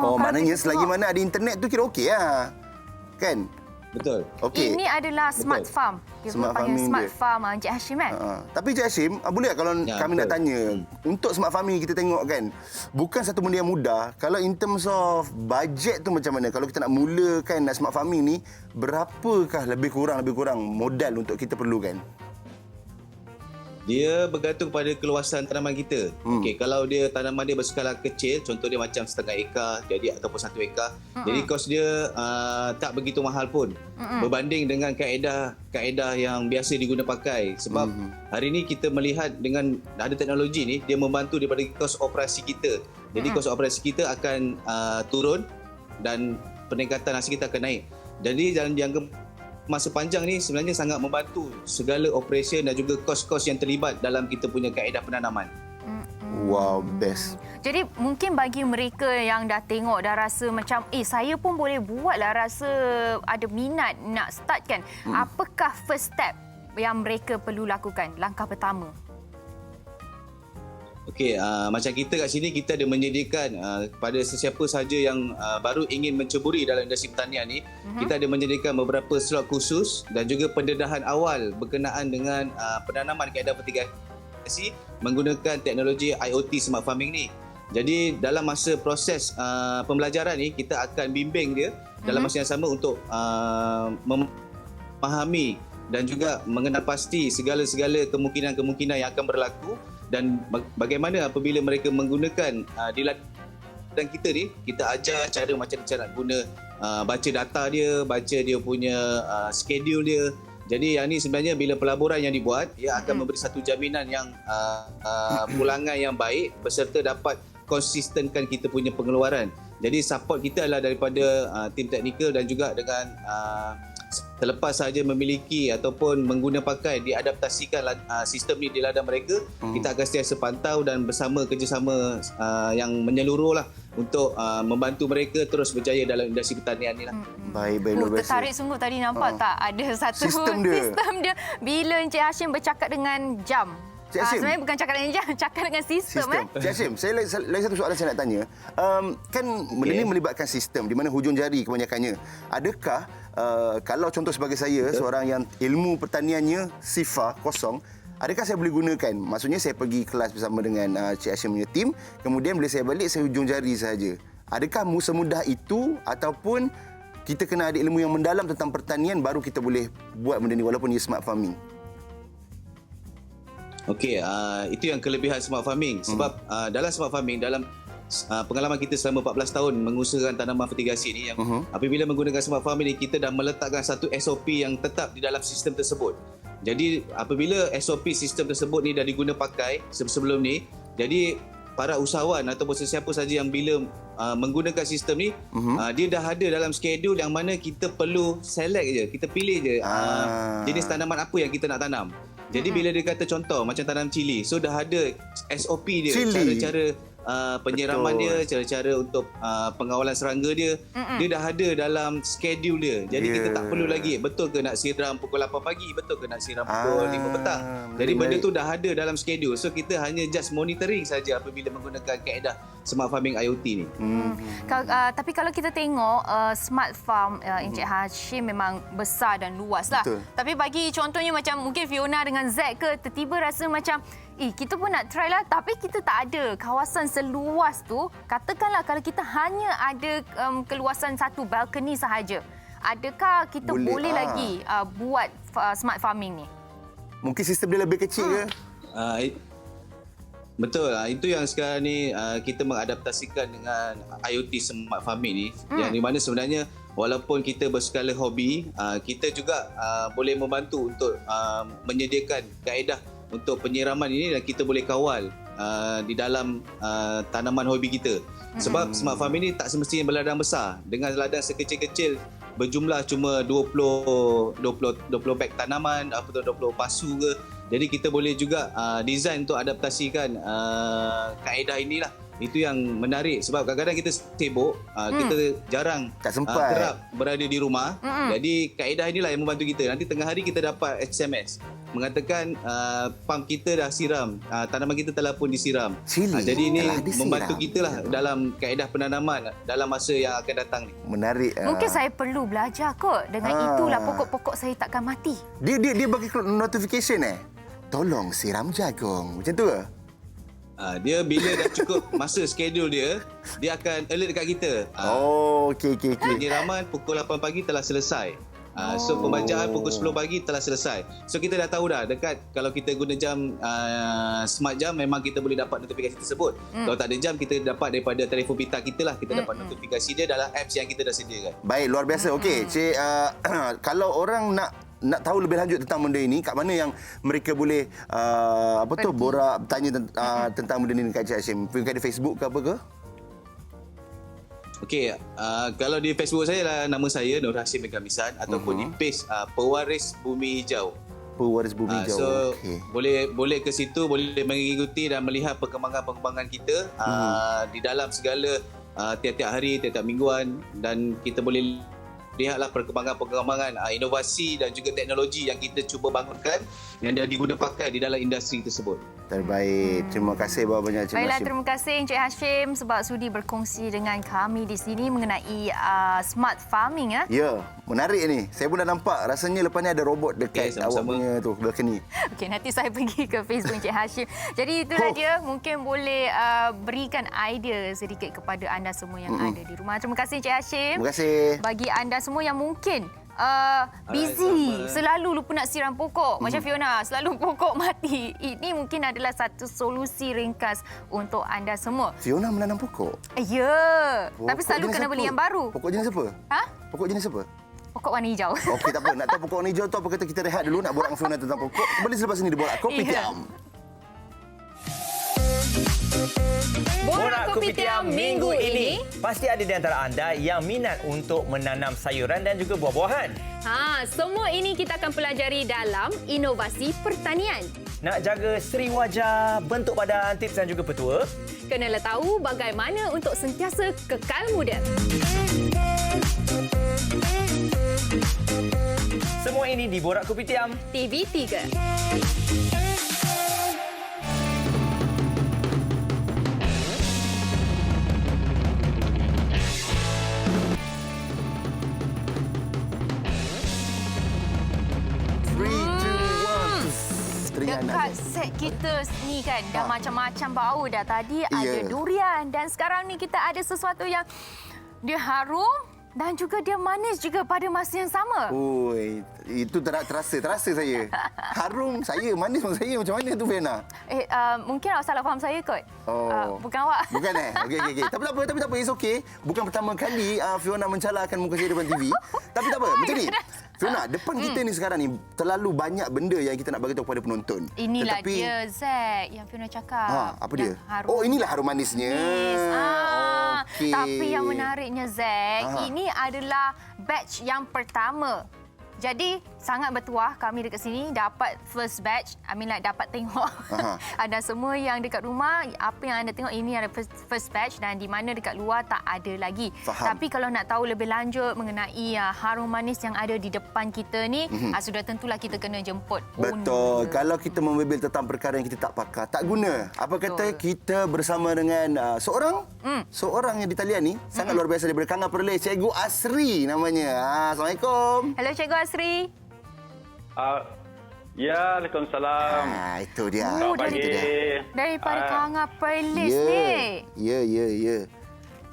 Maknanya selagi mana ada internet tu kira okey lah. Kan? Betul. Okey. Ini adalah smart farm. Kita Smart panggil farming smart dia. farm Encik Hashim kan? Tapi Cik Hashim, boleh tak kalau kami nak tanya, untuk smart farming kita tengok kan, bukan satu benda yang mudah. Kalau in terms of budget tu macam mana? Kalau kita nak mulakan smart farming ni, berapakah lebih kurang modal untuk kita perlukan? Dia bergantung pada keluasan tanaman kita. Okey, kalau dia tanaman dia berskala kecil, contoh dia macam setengah ekar jadi ataupun 1 ekar. Jadi kos dia tak begitu mahal pun. Berbanding dengan kaedah yang biasa diguna pakai. Sebab hari ini kita melihat dengan ada teknologi ni, dia membantu daripada kos operasi kita. Jadi kos operasi kita akan turun dan peningkatan hasil kita akan naik. Jadi dalam jangka masa panjang ni sebenarnya sangat membantu segala operasi dan juga kos-kos yang terlibat dalam kita punya kaedah penanaman. Wow, best. Jadi mungkin bagi mereka yang dah tengok, dah rasa macam saya pun boleh buat lah, rasa ada minat nak start kan. Apakah first step yang mereka perlu lakukan? Langkah pertama. Okey, macam kita kat sini kita ada menyediakan kepada sesiapa sahaja yang baru ingin menceburi dalam industri pertanian ni, kita ada menyediakan beberapa slot khusus dan juga pendedahan awal berkenaan dengan penanaman kaedah fertigasi menggunakan teknologi IoT smart farming ni. Jadi dalam masa proses pembelajaran ni, kita akan bimbing dia dalam masa yang sama untuk memahami dan juga mengenal pasti segala-segala kemungkinan-kemungkinan yang akan berlaku dan bagaimana apabila mereka menggunakan di ladang kita ni, kita ajar cara macam cara nak guna, baca data dia, baca dia punya schedule dia. Jadi yang ni sebenarnya bila pelaburan yang dibuat, ia akan memberi satu jaminan yang pulangan yang baik beserta dapat konsistenkan kita punya pengeluaran. Jadi support kita adalah daripada tim teknikal dan juga dengan selepas sahaja memiliki ataupun mengguna pakai diadaptasikan sistem ni di ladang mereka, kita akan sentiasa pantau dan bersama kerjasama yang menyeluruh lah untuk membantu mereka terus berjaya dalam industri pertanian ni lah. Baik, luar biasa. Tertarik sungguh tadi, nampak tak ada satu sistem dia. Bila Encik Hashim bercakap dengan jam. Cik Hashim, sebenarnya bukan cakap dengan jam, cakap dengan sistem. Cik Hashim, saya lagi satu soalan saya nak tanya. Kan benda ni melibatkan sistem di mana hujung jari kebanyakannya. Adakah kalau contoh sebagai saya, seorang yang ilmu pertaniannya sifar kosong, adakah saya boleh gunakan? Maksudnya saya pergi kelas bersama dengan Cik Hashim punya tim, kemudian bila saya balik saya hujung jari sahaja. Adakah semudah itu ataupun kita kena ada ilmu yang mendalam tentang pertanian baru kita boleh buat benda ni walaupun ia smart farming. Okey, itu yang kelebihan smart farming. Sebab dalam smart farming, dalam pengalaman kita selama 14 tahun mengusahakan tanaman fertigasi ni, yang apabila menggunakan smart farming ni, kita dah meletakkan satu SOP yang tetap di dalam sistem tersebut. Jadi apabila SOP sistem tersebut ni dah diguna pakai sebelum ni, jadi para usahawan ataupun sesiapa saja yang bila menggunakan sistem ni, dia dah ada dalam schedule yang mana kita perlu select je, kita pilih je jenis tanaman apa yang kita nak tanam. Jadi bila dia kata contoh macam tanam cili, so dah ada SOP dia, cara-cara penyiraman dia, cara-cara untuk pengawalan serangga dia, dia dah ada dalam schedule dia. Jadi kita tak perlu lagi betul ke nak siram pukul 8 pagi, betul ke nak siram pukul 5 petang. Jadi benda tu dah ada dalam schedule. So kita hanya just monitoring saja apabila menggunakan kaedah smart farming IoT ni. Tapi kalau kita tengok smart farm Encik Hashim memang besar dan luas lah. Betul. Tapi bagi contohnya macam mungkin Fiona dengan Zack ke, tertiba rasa macam kita pun nak try lah, tapi kita tak ada kawasan seluas tu. Katakanlah kalau kita hanya ada keluasan satu balcony sahaja, adakah kita boleh lagi buat smart farming ni? Mungkin sistem dia lebih kecil ke? Betul, itu yang sekarang ni kita mengadaptasikan dengan IoT smart farming ni, yang di mana sebenarnya walaupun kita berskala hobi, kita juga boleh membantu untuk menyediakan kaedah untuk penyiraman ini dan kita boleh kawal di dalam tanaman hobi kita. Sebab smart farming ini tak semestinya berladang besar. Dengan ladang sekecil-kecil berjumlah cuma 20 beg tanaman atau 20 pasu ke. Jadi kita boleh juga design untuk adaptasikan kaedah inilah. Itu yang menarik sebab kadang-kadang kita sibuk, kita jarang kerap berada di rumah. Jadi kaedah inilah yang membantu kita. Nanti tengah hari kita dapat SMS mengatakan pam kita dah siram, tanaman kita telah pun disiram. Jadi ini membantu kita lah dalam kaedah penanaman dalam masa yang akan datang ni. Menarik. Mungkin saya perlu belajar kot. Dengan itulah pokok-pokok saya takkan mati. Dia bagi notification tolong siram jagung. Macam tu ke? Dia bila dah cukup masa schedule dia akan alert dekat kita. Okey. Penyiraman pukul 8 pagi telah selesai. So pembajaan pukul 10 pagi telah selesai. So kita dah tahu dah dekat kalau kita guna jam smart jam memang kita boleh dapat notifikasi tersebut. Kalau tak ada jam kita dapat daripada telefon pintar kita lah, kita dapat notifikasi dia dalam apps yang kita dah sediakan. Baik, luar biasa. Okey, Cik, kalau orang nak tahu lebih lanjut tentang benda ini, kat mana yang mereka boleh borak, bertanya tentang benda ini dekat Cik Hashim? Mungkin ada Facebook ke apa ke? Okey, kalau di Facebook saya lah nama saya Nur Hashim bin Kamisan ataupun di page Pewaris Bumi Hijau. Pewaris Bumi Hijau. So boleh ke situ, boleh mengikuti dan melihat perkembangan kita di dalam segala tiap-tiap hari, tiap-tiap mingguan, dan kita boleh lihatlah perkembangan inovasi dan juga teknologi yang kita cuba bangunkan yang dah diguna pakai di dalam industri tersebut. Terbaik. Terima kasih banyak Encik Hashim. Baiklah, terima kasih Encik Hashim sebab sudi berkongsi dengan kami di sini mengenai smart farming. Ya, menarik ni. Saya pun dah nampak. Rasanya lepas ni ada robot dekat awak punya tu, balcony. Okey, nanti saya pergi ke Facebook Encik Hashim. Jadi itulah dia, mungkin boleh berikan idea sedikit kepada anda semua yang ada di rumah. Terima kasih Encik Hashim. Terima kasih. Bagi anda semua yang mungkin busy, selalu lupa nak siram pokok. Macam Fiona, selalu pokok mati. Ini mungkin adalah satu solusi ringkas untuk anda semua. Fiona menanam pokok? Ya, tapi selalu kena beli yang baru. Pokok jenis apa? Pokok jenis apa? Pokok warna hijau. Okey, tak apa. Nak tahu pokok warna hijau tu apa kata kita rehat dulu nak borak dengan Fiona tentang pokok. Kembali selepas ini di Borak Kopitiam. Borak Kopitiam minggu ini, pasti ada di antara anda yang minat untuk menanam sayuran dan juga buah-buahan. Semua ini kita akan pelajari dalam inovasi pertanian. Nak jaga seri wajah, bentuk badan, tips dan juga petua? Kenalah tahu bagaimana untuk sentiasa kekal muda. Semua ini di Borak Kopitiam TV3. Dekat set kita ni kan dah macam-macam bau dah. Tadi ada durian dan sekarang ni kita ada sesuatu yang dia harum Dan juga dia manis juga pada masa yang sama. Oi, itu terasa saya. Harum saya, manis pun saya. Macam mana tu Fiona? Mungkin awak salah faham saya kot. Bukan awak. Bukan Okey. Tapi tak apa. It's okay. Bukan pertama kali Fiona mencalahkan muka saya depan TV. Tapi tak apa. Macam ni. Fiona, depan kita ni sekarang ni terlalu banyak benda yang kita nak bagi tahu kepada penonton. Inilah dia Zack yang Fiona cakap. Apa dia? Harum. Inilah harum manisnya. Okey. Tapi yang menariknya Zack, ini adalah batch yang pertama. Jadi sangat bertuah kami dekat sini dapat first batch. Dapat tengok. Ada semua yang dekat rumah, apa yang anda tengok ini ada first batch dan di mana dekat luar tak ada lagi. Faham. Tapi kalau nak tahu lebih lanjut mengenai harum manis yang ada di depan kita ni, sudah tentulah kita kena jemput owner. Betul. Kalau kita membebel tentang perkara yang kita tak pakar, tak guna. Apa kata kita bersama dengan seorang yang di talian ni sangat luar biasa daripada Kanga Perlis, Cikgu Asri namanya. Assalamualaikum. Hello Cikgu Asri. Ya, Waalaikumsalam. Itu dia. Daripada Kanga Perlis ni. Ya.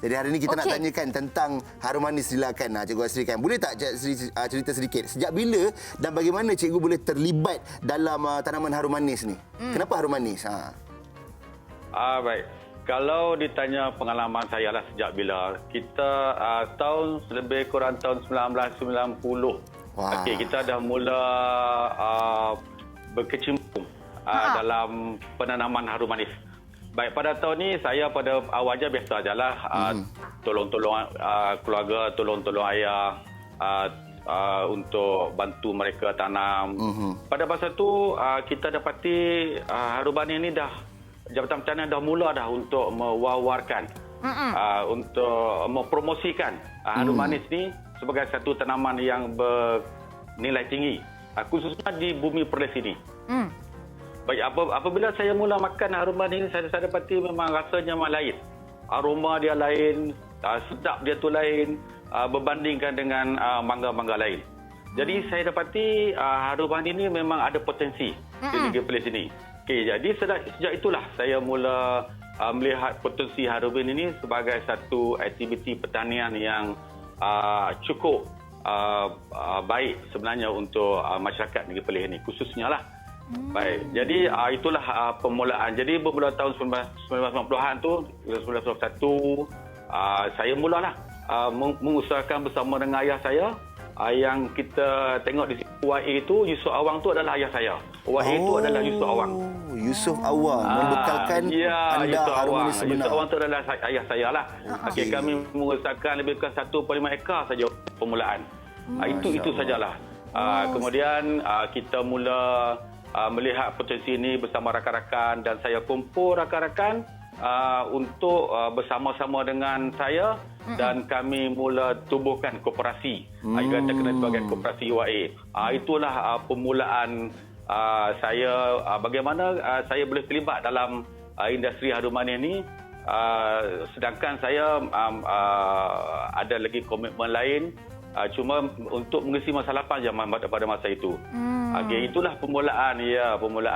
Jadi hari ini kita nak tanyakan tentang harum manis silakan Cikgu Asri kan. Boleh tak Cikgu Asri cerita sedikit sejak bila dan bagaimana cikgu boleh terlibat dalam tanaman harum manis ni? Kenapa harum manis? Baik. Kalau ditanya pengalaman saya lah sejak bila, kita tahun lebih kurang tahun 1990. Okey, kita dah mula berkecimpung dalam penanaman harum manis. Baik, pada tahun ni saya pada awalnya biasa sajalah tolong-tolong keluarga, tolong-tolong ayah untuk bantu mereka tanam. Pada masa tu kita dapati harum manis ni dah Jabatan Pertanian dah mula dah untuk mewawarkan untuk mempromosikan harum manis ni sebagai satu tanaman yang bernilai tinggi, khususnya di bumi Perlis ini. Baik, apabila saya mula makan harum manis ini, saya dapati memang rasanya memang lain. Aroma dia lain, sedap dia tu lain, berbandingkan dengan mangga-mangga lain. Jadi saya dapati harum manis ini memang ada potensi di negeri Perlis ini. Okey, jadi sejak itulah saya mula melihat potensi harum manis ini sebagai satu aktiviti pertanian yang cukup baik sebenarnya untuk masyarakat negeri Perlis ini khususnya lah. Baik, jadi itulah permulaan. Jadi bermula tahun 1990-an tu, 1991, saya mulalah mengusahakan bersama dengan ayah saya. Yang kita tengok di YA itu, Yusuf Awang tu adalah ayah saya. YA itu adalah Yusuf Awang. Yusuf Awang membekalkan anda harum manis sebenar. Yusuf Awang tu adalah ayah saya lah. Okey, kami mengusahakan lebih kurang 1.5 ekar saja permulaan. Itu sajalah. Kemudian kita mula melihat potensi ini bersama rakan-rakan dan saya kumpul rakan-rakan untuk bersama-sama dengan saya dan kami mula tubuhkan koperasi. Kita kenal sebagai koperasi YA. Itulah permulaan saya bagaimana saya boleh terlibat dalam industri harum manis ini. Sedangkan saya ada lagi komitmen lain, cuma untuk mengisi masa lapang je pada masa itu. Okay, itulah permulaan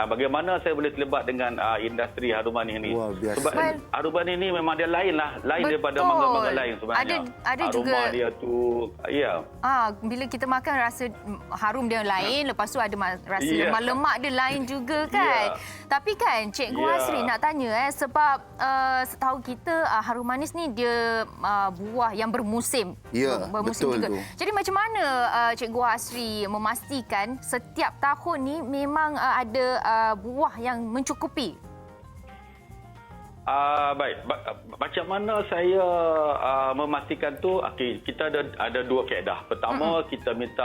bagaimana saya boleh terlibat dengan industri harum manis ini. Sebab harum manis ini memang dia lain daripada mangga-mangga lain sebenarnya. Ada aroma juga dia tu bila kita makan rasa harum dia lain, lepas tu ada rasa lemak-lemak dia lain juga kan. Tapi kan Cikgu Asri nak tanya sebab setahu kita harum manis ni dia buah yang bermusim. Bermusim juga. Jadi macam mana Cikgu Asri memastikan setiap tahun ni memang ada buah yang mencukupi? Baik, macam mana saya memastikan tu? Okay, kita ada dua kaedah. Pertama, kita minta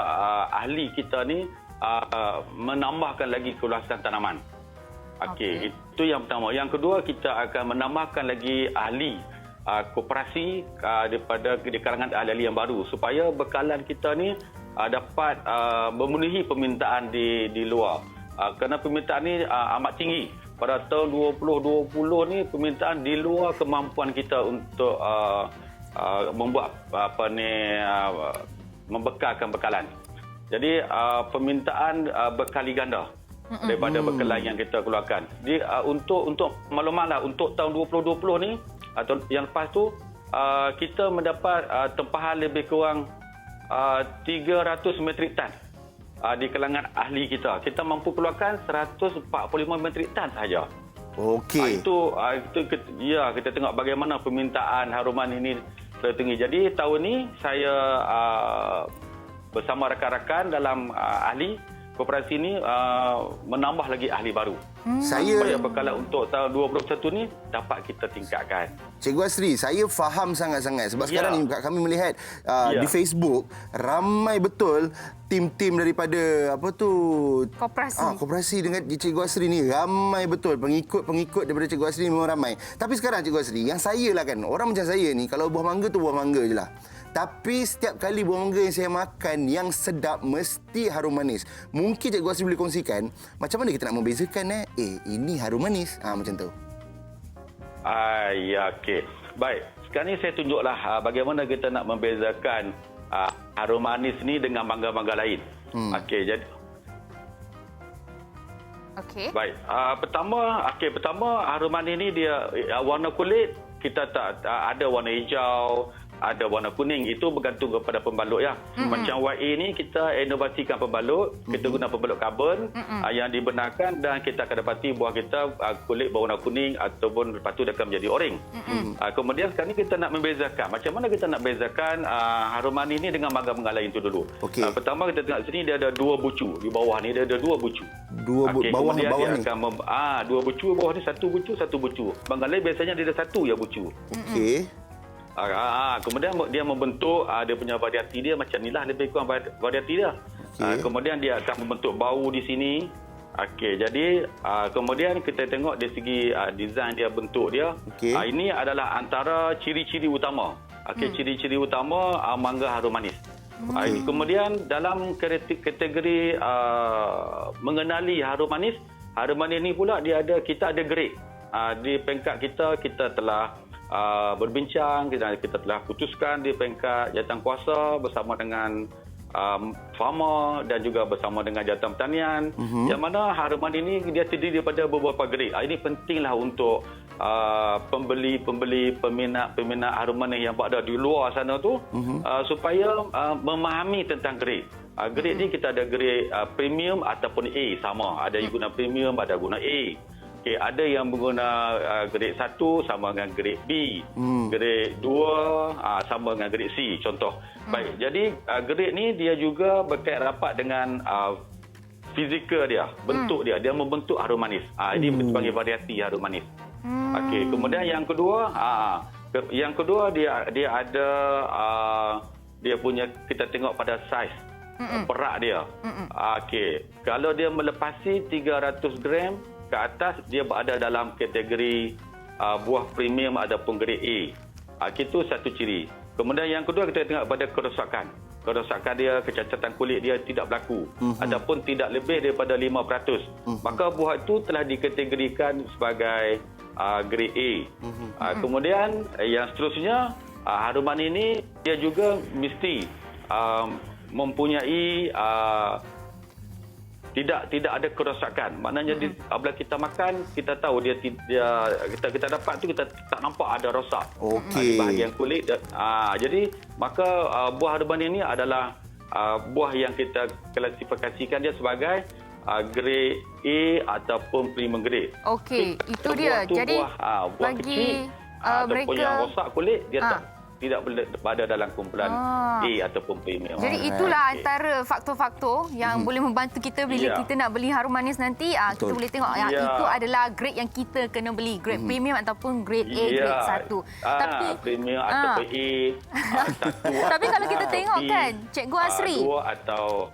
ahli kita ni menambahkan lagi keluasan tanaman. Okey, itu yang pertama. Yang kedua, kita akan menambahkan lagi ahli koperasi di kalangan ahli yang baru supaya bekalan kita ni dapat memenuhi permintaan di luar. Kerana permintaan ni amat tinggi. Pada tahun 2020 ni permintaan di luar kemampuan kita untuk membuat membekalkan bekalan. Jadi permintaan berkali ganda daripada bekalan yang kita keluarkan. Jadi untuk maklumatlah untuk tahun 2020 ni atau yang lepas tu kita mendapat tempahan lebih kurang 300 metrik tan di kalangan ahli kita. Kita mampu keluarkan 145 metrik tan sahaja. Okey. Itu kita tengok bagaimana permintaan haruman ini tertinggi. Jadi tahun ni saya bersama rakan-rakan dalam ahli koperasi ini menambah lagi ahli baru. Supaya bekalan untuk tahun 2021 ni dapat kita tingkatkan. Cikgu Asri, saya faham sangat-sangat sebab sekarang ni kami melihat di Facebook ramai betul tim-tim daripada koperasi dengan Cikgu Asri ni ramai betul, pengikut daripada Cikgu Asri ni memang ramai. Tapi sekarang Cikgu Asri, yang saya lah kan, orang macam saya ni kalau buah mangga tu buah mangga je lah. Tapi setiap kali buah mangga yang saya makan yang sedap mesti harum manis. Mungkin Cikgu Asri boleh kongsikan macam mana kita nak membezakan ini harum manis. Macam tu. Ya, okey. Baik. Sekarang ni saya tunjuklah bagaimana kita nak membezakan harum manis ni dengan mangga-mangga lain. Okey, jadi baik. Pertama harum manis ni dia warna kulit kita tak ada warna hijau, ada warna kuning, itu bergantung kepada pembalut ya. Macam YA ni kita inovasikan pembalut, kita guna pembalut karbon yang dibenarkan dan kita akan dapati buah kita kulit berwarna kuning ataupun lepas tu dia akan menjadi oranye. Kemudian sekarang ni kita nak membezakan. Macam mana kita nak bezakan harum manis ni dengan mangga-mangga lain tu dulu. Pertama kita tengok sini dia ada dua bucu. Di bawah ni dia ada dua bucu. Bawah dia ni. Akan dua bucu, bawah ni satu bucu. Mangga lain biasanya dia ada satu ya bucu. Okey. Kemudian dia membentuk dia punya variasi dia macam inilah lebih kurang variasi dia. Kemudian dia akan membentuk bau di sini. Okey, jadi kemudian kita tengok dari segi design dia, bentuk dia. Ini adalah antara ciri-ciri utama. Ciri-ciri utama mangga harum manis. Kemudian dalam kategori mengenali harum manis ni pula kita ada grade. Di peringkat kita telah berbincang, kita telah putuskan di peringkat jawatankuasa bersama dengan farmer dan juga bersama dengan jawatan pertanian, yang mana harum manis ini dia terdiri daripada beberapa grade. Ini pentinglah untuk pembeli, peminat harum manis yang berada di luar sana tu supaya memahami tentang grade. Grade ni kita ada grade premium ataupun A, sama. Ada yang guna premium, ada guna A. Ada yang mengguna grade 1 sama dengan grade B, grade 2 sama dengan grade C, contoh. Baik, jadi grade ni dia juga berkait rapat dengan fizikal dia, bentuk dia. Dia membentuk harum manis. Ini sebagai variasi harum manis. Okey, kemudian yang kedua, dia ada dia punya, kita tengok pada saiz perak dia. Okey, kalau dia melepasi 300 gram ke atas, dia berada dalam kategori buah premium ataupun grade A. Itu satu ciri. Kemudian yang kedua kita tengok pada kerosakan. Kerosakan dia, kecacatan kulit dia tidak berlaku ataupun tidak lebih daripada 5%. Maka buah itu telah dikategorikan sebagai grade A. Kemudian yang seterusnya, harum manis ini dia juga mesti mempunyai tidak ada kerosakan. Maknanya apabila kita makan, kita tahu kita dapat tu, kita tak nampak ada rosak di bahagian kulit. Jadi maka buah harum manis ini adalah buah yang kita klasifikasikan dia sebagai grade A ataupun premium grade. Okey, itu dia. Jadi buah bagi kecil ataupun yang rosak kulit, dia tidak boleh berada dalam kumpulan A ataupun premium. Jadi itulah antara faktor-faktor yang boleh membantu kita bila kita nak beli harum manis nanti. Kita boleh tengok itu adalah grade yang kita kena beli, grade premium ataupun grade A, grade 1. Tapi premium ataupun A, 1. Tapi kalau kita tengok kan, Cikgu Asri, 2 atau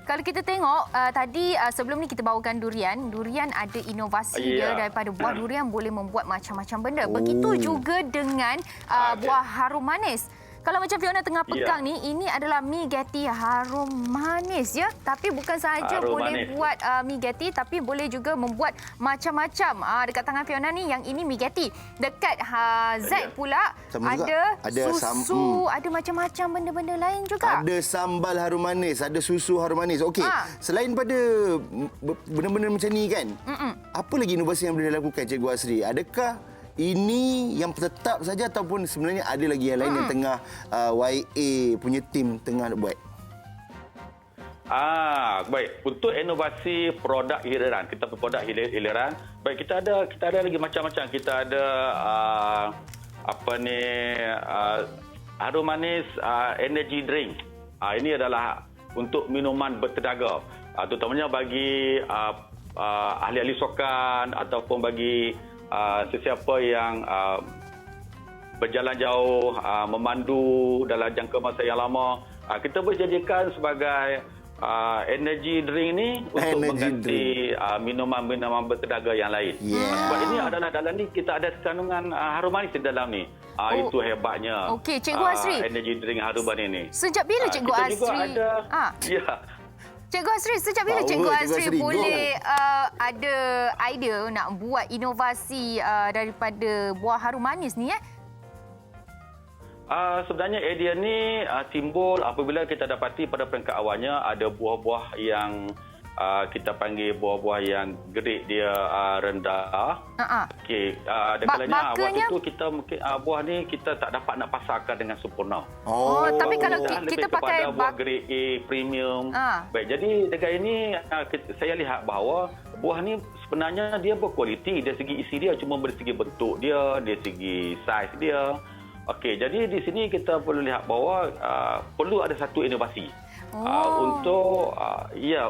kalau kita tengok tadi sebelum ni kita bawakan durian. Durian ada inovasi dia daripada buah durian boleh membuat macam-macam benda. Begitu juga dengan buah harum manis. Kalau macam Fiona tengah pegang ni, ini adalah mi Getty harum manis ya. Tapi bukan sahaja boleh buat mi Getty, tapi boleh juga membuat macam-macam. Dekat tangan Fiona ni, yang ini mi Getty. Dekat Z pula ada susu, ada macam-macam benda-benda lain juga. Ada sambal harum manis, ada susu harum manis. Okey, selain pada benda-benda macam ni kan, apa lagi inovasi yang boleh dilakukan Cikgu Asri? Adakah ini yang tetap saja ataupun sebenarnya ada lagi yang lain yang tengah YA punya tim tengah nak buat? Baik. Untuk inovasi produk hiliran, kita produk hiliran. Baik, kita ada lagi macam-macam. Kita ada harum manis energy drink. Ini adalah untuk minuman bertenaga. Terutamanya bagi ahli-ahli sukan ataupun bagi sesiapa yang berjalan jauh, memandu dalam jangka masa yang lama. Kita boleh jadikan sebagai energy drink ni untuk mengganti minuman-minuman bertenaga yang lain. Sebab ini adalah dalam ni kita ada kandungan harum manis di dalam ni. Itu hebatnya. Okey, Cikgu Asri. Energy drink harum manis ni. Sejak bila Cikgu kita Asri? Juga ada, Cikgu Asri, sejak bila Cikgu Asri boleh ada idea nak buat inovasi daripada buah harum manis ni? Sebenarnya idea ni timbul apabila kita dapati pada peringkat awalnya ada buah-buah yang kita panggil buah-buah yang grade dia rendah. Okey, kalanya waktu tu kita mungkin buah ni kita tak dapat nak pasarkan dengan sempurna. Tapi kalau kita pakai buah grade A premium. Baik, jadi dekat ini saya lihat bahawa buah ni sebenarnya dia berkualiti dari segi isi dia, cuma dari segi bentuk dia, dari segi saiz dia. Okey, jadi di sini kita perlu lihat bahawa perlu ada satu inovasi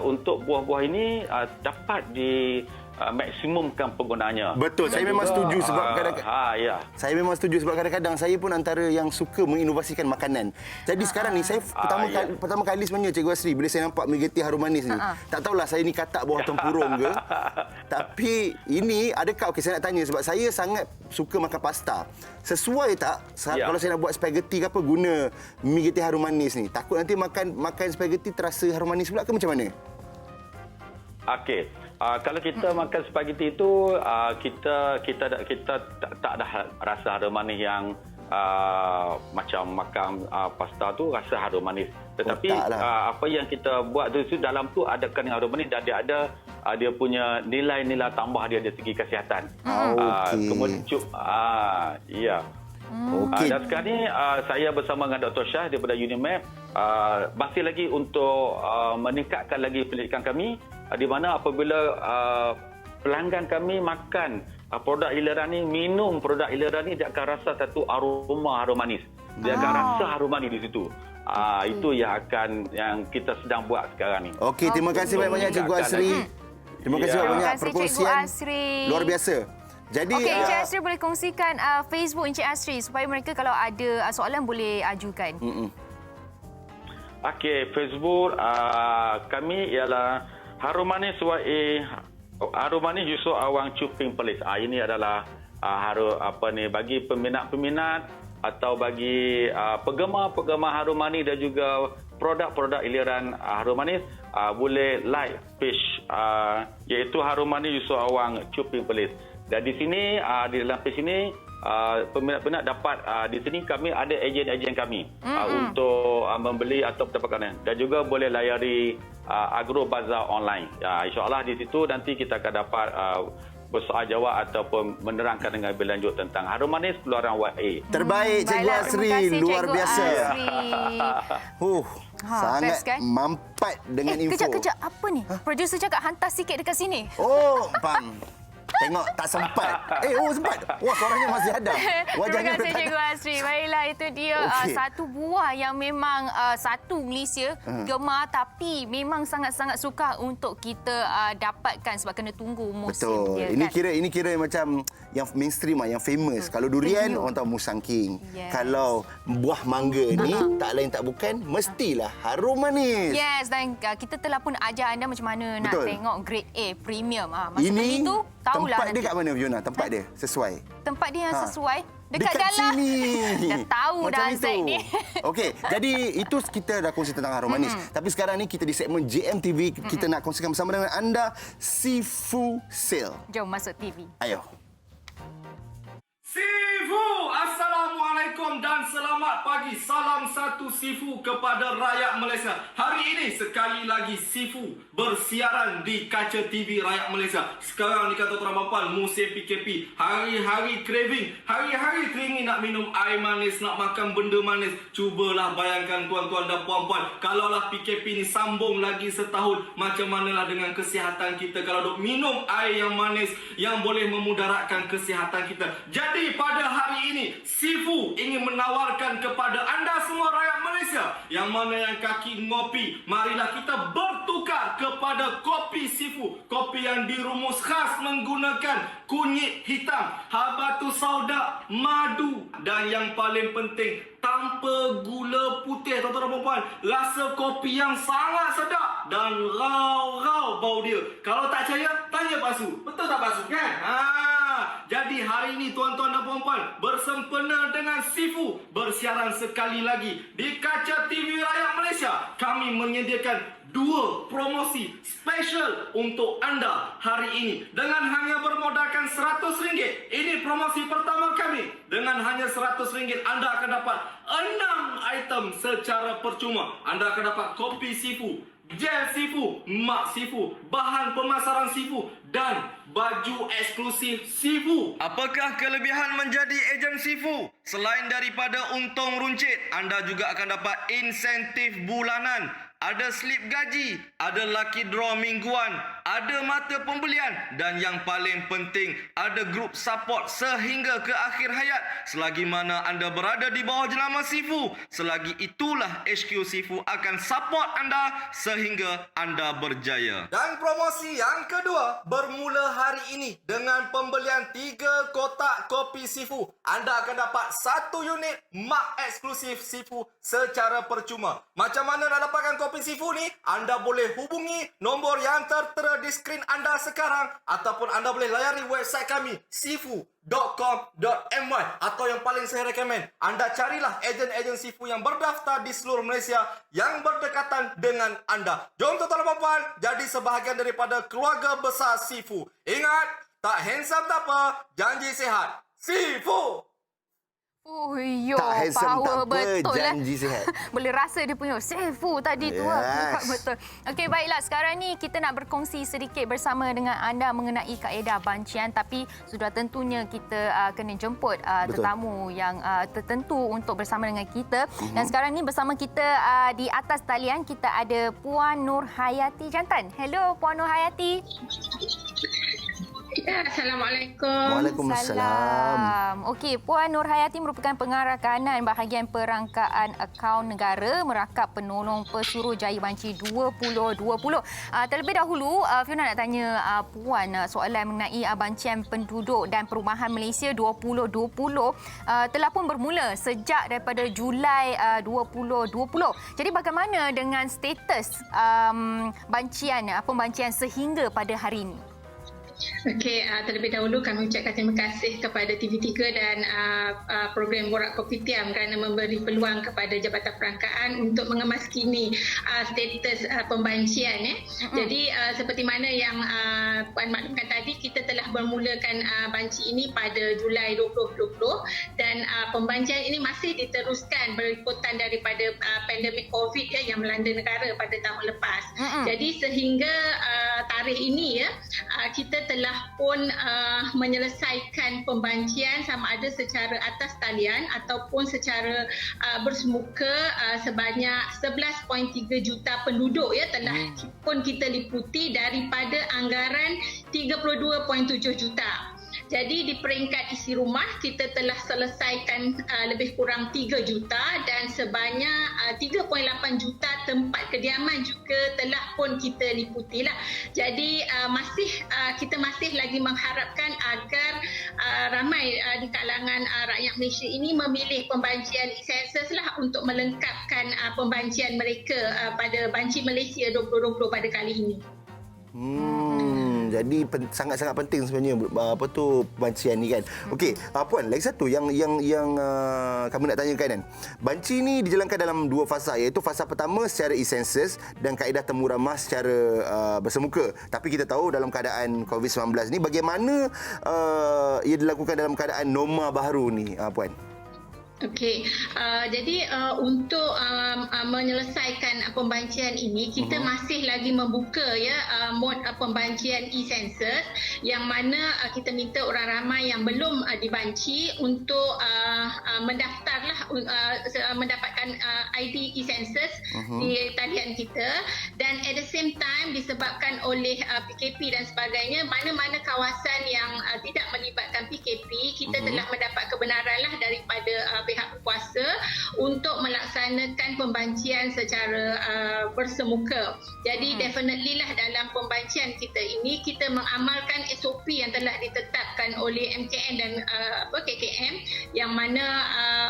untuk buah-buah ini dapat maksimumkan penggunaannya. Betul, saya memang setuju sebab kadang-kadang saya memang setuju sebab kadang-kadang saya pun antara yang suka menginovasikan makanan. Jadi sekarang ni saya pertama kali sebenarnya Cikgu Asri bila saya nampak Megati harum manis ni. Tak tahulah saya ni katak buah tempurung ke. Tapi ini adakah saya nak tanya sebab saya sangat suka makan pasta. Sesuai tak kalau saya nak buat spaghetti ke apa guna Megati harum manis ni? Takut nanti makan spaghetti terasa harum manis pula ke macam mana? Okey. Kalau kita makan spaghetti itu kita tak ada rasa harum manis yang macam makan pasta tu rasa harum manis. Tetapi apa yang kita buat tu dalam tu ada kandungan harum manis dan dia punya nilai-nilai tambah dia dari segi kesihatan. Kemudian dan sekarang ni saya bersama dengan Dr. Shah daripada UNIMED masih lagi untuk meningkatkan lagi penyelidikan kami di mana apabila pelanggan kami makan produk hiliran ni, minum produk hiliran ni, dia akan rasa satu aroma harum manis. Dia akan rasa harum manis di situ. Itu yang kita sedang buat sekarang ni. Okey, terima kasih banyak-banyak Cikgu Asri. Terima kasih banyak perkongsian luar biasa. Jadi Encik Asri boleh kongsikan Facebook Encik Asri supaya mereka kalau ada soalan boleh ajukan. Okey, Facebook kami ialah Harum Manis YA, Harum Manis Yusof Awang Cuping Perlis. Ini adalah bagi peminat-peminat atau bagi penggemar-penggemar harum manis dan juga produk-produk hiliran harum manis boleh like page iaitu Harum Manis Yusof Awang Cuping Perlis. Dan di sini di dalam page ini peminat-peminat dapat di sini kami ada ejen-ejen kami untuk membeli atau mendapatkan dan juga boleh layari Agro Bazaar online. InsyaAllah di situ nanti kita akan dapat bersoal jawab ataupun menerangkan dengan lebih lanjut tentang harum manis keluaran YA. Terbaik Cikgu Asri, luar biasa. Sangat kan? mampat dengan info. Kejap, apa ni? Producer cakap hantar sikit dekat sini. Faham. Tengok tak sempat. Sempat. Wah, suaranya masih ada. Terima kasih Cikgu Asri. Baiklah, itu dia satu buah yang memang satu Malaysia gemar tapi memang sangat-sangat suka untuk kita dapatkan sebab kena tunggu musim. Betul. Dia, Ini kira macam yang mainstream yang famous. Kalau durian orang tahu Musang King. Kalau buah mangga ni tak lain tak bukan mestilah harum manis. Yes, dan kita telah pun ajar anda macam mana nak tengok grade A premium. Masa ini tu tahulah tempat dia kat mana Fiona? Tempat dia sesuai. Tempat dia yang sesuai dekat dalam sini. Dah tahu macam dah Zack ni. Okey, jadi itu kita dah kongsi tentang harum manis. Tapi sekarang ni kita di segmen JMTV kita nak kongsikan bersama dengan anda Sifu Sale. Jom masuk TV. Ayo. Sifu, Assalamualaikum dan selamat Selamat pagi, salam satu Sifu kepada rakyat Malaysia. Hari ini sekali lagi Sifu bersiaran di kaca TV rakyat Malaysia. Sekarang ni kata tuan puan, musim PKP, hari-hari craving, hari-hari teringin nak minum air manis, nak makan benda manis. Cubalah bayangkan tuan-tuan dan puan-puan, kalaulah PKP ni sambung lagi setahun, macam manalah dengan kesihatan kita kalau duk minum air yang manis yang boleh memudaratkan kesihatan kita. Jadi pada hari ini Sifu ingin menawarkan kepada anda semua rakyat Malaysia yang mana yang kaki ngopi, marilah kita bertukar kepada kopi Sifu, kopi yang dirumus khas menggunakan kunyit hitam, habatus sauda, madu dan yang paling penting tanpa gula putih. Tuan-tuan dan puan-puan, rasa kopi yang sangat sedap dan rau-rau bau dia. Kalau tak percaya, tanya Pak Su. Betul tak Pak Su kan? Jadi hari ini tuan-tuan dan puan-puan, bersempena dengan Sifu bersiaran sekali lagi di kaca TV rakyat Malaysia, kami menyediakan 2 promosi special untuk anda hari ini dengan hanya bermodalkan RM100. Ini promosi pertama kami. Dengan hanya RM100 anda akan dapat 6 item secara percuma. Anda akan dapat kopi Sifu, gel Sifu, mak Sifu, bahan pemasaran Sifu dan baju eksklusif Sifu. Apakah kelebihan menjadi ejen Sifu? Selain daripada untung runcit, anda juga akan dapat insentif bulanan, ada slip gaji, ada lucky draw mingguan, ada mata pembelian dan yang paling penting ada grup support sehingga ke akhir hayat selagi mana anda berada di bawah jenama Sifu. Selagi itulah HQ Sifu akan support anda sehingga anda berjaya. Dan promosi yang kedua bermula hari ini dengan pembelian 3 kotak kopi Sifu. Anda akan dapat 1 unit mak eksklusif Sifu secara percuma. Macam mana nak dapatkan kopi Sifu ni? Anda boleh hubungi nombor yang tertera di skrin anda sekarang ataupun anda boleh layari website kami sifu.com.my atau yang paling saya rekomen, anda carilah ejen-ejen Sifu yang berdaftar di seluruh Malaysia yang berdekatan dengan anda. Jom tuan-tuan dan puan, jadi sebahagian daripada keluarga besar Sifu. Ingat, tak handsome tak apa, janji sihat. Sifu! Oh, yo, Tak handsome power tak apa, betul janji sihat. Boleh rasa dia punya Sifu tadi tu. Yes. Betul. Okey, baiklah. Sekarang ni kita nak berkongsi sedikit bersama dengan anda mengenai kaedah bancian, tapi sudah tentunya kita kena jemput tetamu yang tertentu untuk bersama dengan kita. Dan sekarang ni bersama kita di atas talian kita ada Puan Nur Hayati Jantan. Hello Puan Nur Hayati. Ya, Assalamualaikum. Waalaikumsalam. Okey, Puan Nur Hayati merupakan pengarah kanan bahagian perangkaan akaun negara merakap penolong Pesuruhjaya Banci 2020. Terlebih dahulu, Fiona nak tanya Puan soalan mengenai bancian penduduk dan perumahan Malaysia 2020 telah pun bermula sejak daripada Julai 2020. Jadi bagaimana dengan status pembancian sehingga pada hari ini? Okey, terlebih dahulu kami ucapkan terima kasih kepada TV3 dan program Borak Kopitiam kerana memberi peluang kepada Jabatan Perangkaan untuk mengemas-kini status pembancian. Jadi seperti mana yang Puan maklumkan tadi, kita telah bermulakan banci ini pada Julai 2020 dan pembancian ini masih diteruskan berikutan daripada pandemik COVID yang melanda negara pada tahun lepas. Jadi sehingga tarikh ini kita telah pun menyelesaikan pembancian sama ada secara atas talian ataupun secara bersemuka sebanyak 11.3 juta penduduk telah pun kita liputi daripada anggaran 32.7 juta. Jadi di peringkat isi rumah kita telah selesaikan lebih kurang 3 juta dan sebanyak 3.8 juta tempat kediaman juga telah pun kita liputilah. Jadi kita masih lagi mengharapkan agar ramai di kalangan rakyat Malaysia ini memilih pembancian e-census lah untuk melengkapkan pembancian mereka pada Banci Malaysia 2020 pada kali ini. Jadi sangat-sangat penting sebenarnya bancian ni kan. Okey, Puan, lagi satu yang kami nak tanyakan kan. Banci ni dijalankan dalam 2 fasa, iaitu fasa pertama secara e-census dan kaedah temu ramah secara bersemuka. Tapi kita tahu dalam keadaan COVID-19 ni bagaimana ia dilakukan dalam keadaan norma baru ni, Puan? Okey, jadi untuk menyelesaikan pembancian ini, kita masih lagi membuka mod pembancian e-census yang mana kita minta orang ramai yang belum dibanci untuk mendaftarlah mendapatkan ID e-census di talian kita, dan at the same time disebabkan oleh PKP dan sebagainya, mana-mana kawasan yang tidak melibatkan PKP, kita telah mendapat kebenaranlah daripada pihak berkuasa untuk melaksanakan pembancian secara bersemuka. Jadi definitely lah dalam pembancian kita ini kita mengamalkan SOP yang telah ditetapkan oleh MKN dan KKM, yang mana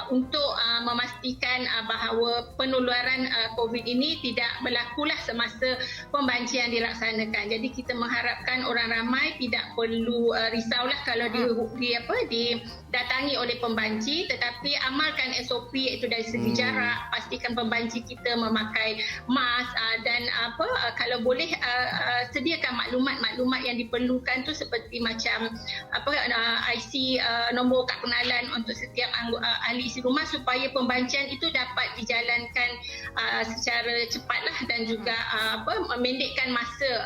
untuk memastikan bahawa penularan COVID ini tidak berlakulah semasa pembancian dilaksanakan. Jadi kita mengharapkan orang ramai tidak perlu risaulah kalau didatangi oleh pembanci, tetapi amalkan SOP, iaitu dari segi jarak, pastikan pembanci kita memakai mask dan kalau boleh sediakan maklumat-maklumat yang diperlukan tu seperti macam IC, nombor kad pengenalan untuk setiap ahli isi rumah, supaya pembancian itu dapat dijalankan secara cepatlah dan juga memendekkan masa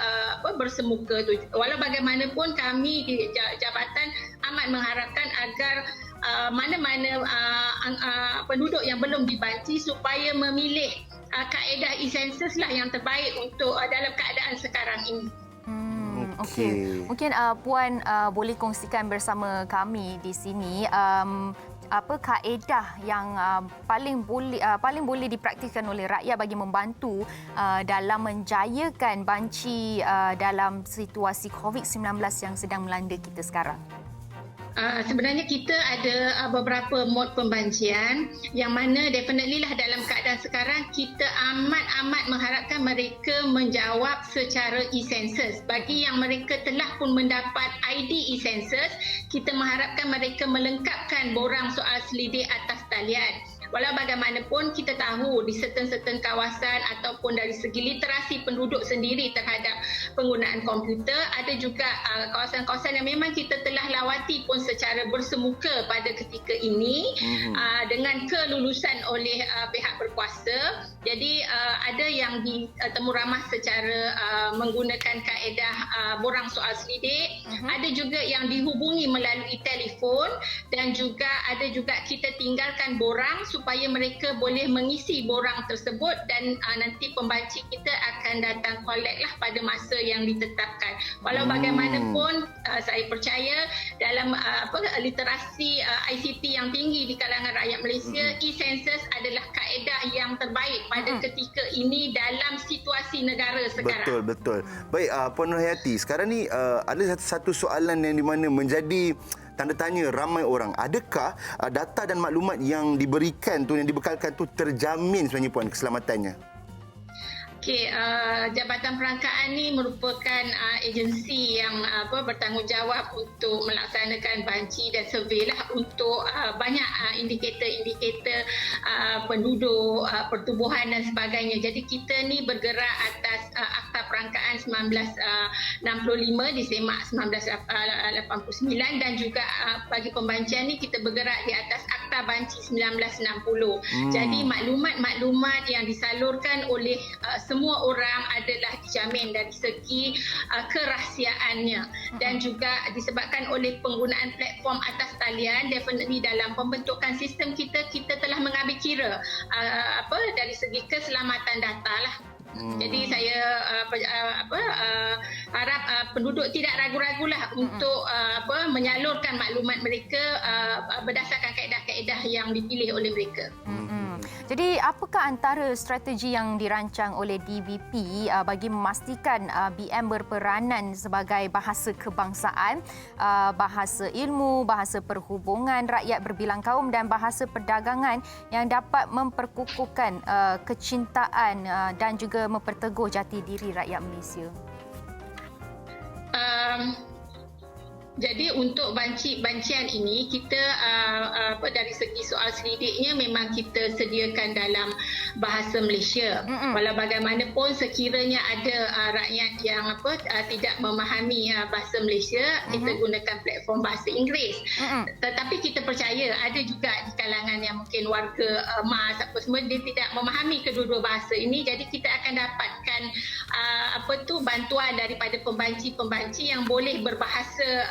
bersemuka tu. Walau bagaimanapun kami di jabatan amat mengharapkan agar mana-mana penduduk yang belum dibanci supaya memilih kaedah e-census lah yang terbaik untuk dalam keadaan sekarang ini. Okey. Mungkin Puan boleh kongsikan bersama kami di sini apa kaedah yang paling boleh dipraktikkan oleh rakyat bagi membantu dalam menjayakan banci dalam situasi COVID-19 yang sedang melanda kita sekarang? Sebenarnya kita ada beberapa mod pembancian yang mana definitely lah dalam keadaan sekarang kita amat mengharapkan mereka menjawab secara e-census. Bagi yang mereka telah pun mendapat ID e-census, kita mengharapkan mereka melengkapkan borang soal selidik atas talian. Walau bagaimanapun kita tahu di certain kawasan ataupun dari segi literasi penduduk sendiri terhadap penggunaan komputer, ada juga kawasan-kawasan yang memang kita telah lawati pun secara bersemuka pada ketika ini dengan kelulusan oleh pihak berkuasa. Jadi ada yang ditemu ramah secara menggunakan kaedah borang soal selidik, ada juga yang dihubungi melalui telefon, dan juga ada juga kita tinggalkan borang supaya mereka boleh mengisi borang tersebut, dan nanti pembanci kita akan datang collect lah pada masa yang ditetapkan. Walau bagaimanapun saya percaya dalam literasi ICT yang tinggi di kalangan rakyat Malaysia, e-census adalah kaedah yang terbaik pada ketika ini dalam situasi negara sekarang. Betul. Baik, Puan Nurhayati, sekarang ni ada satu soalan yang di mana menjadi tanda tanya ramai orang. Adakah data dan maklumat yang diberikan tu, yang dibekalkan tu terjamin sebenarnya, Puan, keselamatannya? Okey, Jabatan Perangkaan ni merupakan agensi yang bertanggungjawab untuk melaksanakan banci dan survey lah untuk banyak indikator-indikator penduduk, pertubuhan dan sebagainya. Jadi kita ni bergerak atas Akta Perangkaan 1965 disemak 1989, dan juga bagi pembancian ni kita bergerak di atas Akta Banci 1960. Jadi maklumat-maklumat yang disalurkan oleh semua orang adalah dijamin dari segi kerahsiaannya, dan juga disebabkan oleh penggunaan platform atas talian, definitely dalam pembentukan sistem kita telah mengambil kira dari segi keselamatan data lah. Jadi saya harap penduduk tidak ragu-ragulah untuk menyalurkan maklumat mereka berdasarkan kaedah-kaedah yang dipilih oleh mereka. Jadi apakah antara strategi yang dirancang oleh DBP bagi memastikan BM berperanan sebagai bahasa kebangsaan, bahasa ilmu, bahasa perhubungan rakyat berbilang kaum dan bahasa perdagangan yang dapat memperkukuhkan kecintaan dan juga memperteguh jati diri rakyat Malaysia? Jadi untuk bancian ini kita dari segi soal selidiknya memang kita sediakan dalam bahasa Malaysia. Walau bagaimanapun sekiranya ada rakyat yang tidak memahami bahasa Malaysia, kita gunakan platform bahasa Inggeris. Tetapi kita percaya ada juga di kalangan yang mungkin warga emas apa semua dia tidak memahami kedua-dua bahasa ini, jadi kita akan dapatkan bantuan daripada pembanci-pembanci yang boleh berbahasa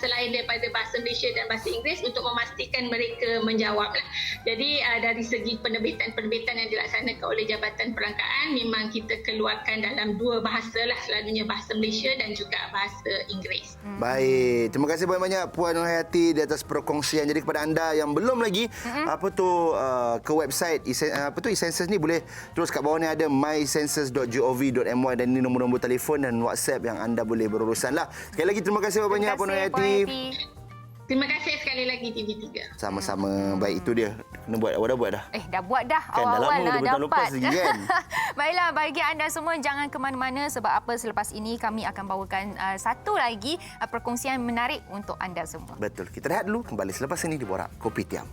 selain daripada bahasa Malaysia dan bahasa Inggeris untuk memastikan mereka menjawab. Jadi dari segi penerbitan yang dilaksanakan oleh Jabatan Perangkaan memang kita keluarkan dalam dua bahasa lah, selalunya bahasa Malaysia dan juga bahasa Inggeris. Baik, terima kasih banyak-banyak Puan Nurhayati di atas perkongsian. Jadi kepada anda yang belum lagi ke website e-census ni, boleh terus kat bawah ni ada mycensus.gov.my dan ini nombor-nombor telefon dan WhatsApp yang anda boleh berurusan lah. Sekali lagi terima kasih banyak Puan Nurhayati. Terima kasih sekali lagi TV3. Sama-sama. Baik, itu dia. Kena buat. Awak dah buat dah? Dah buat dah. Kan dah Awal-awal lama dah dapat. lagi kan? Baiklah, bagi anda semua jangan ke mana-mana sebab apa selepas ini kami akan bawakan satu lagi perkongsian menarik untuk anda semua. Betul. Kita rehat dulu. Kembali selepas ini di Borak Kopitiam.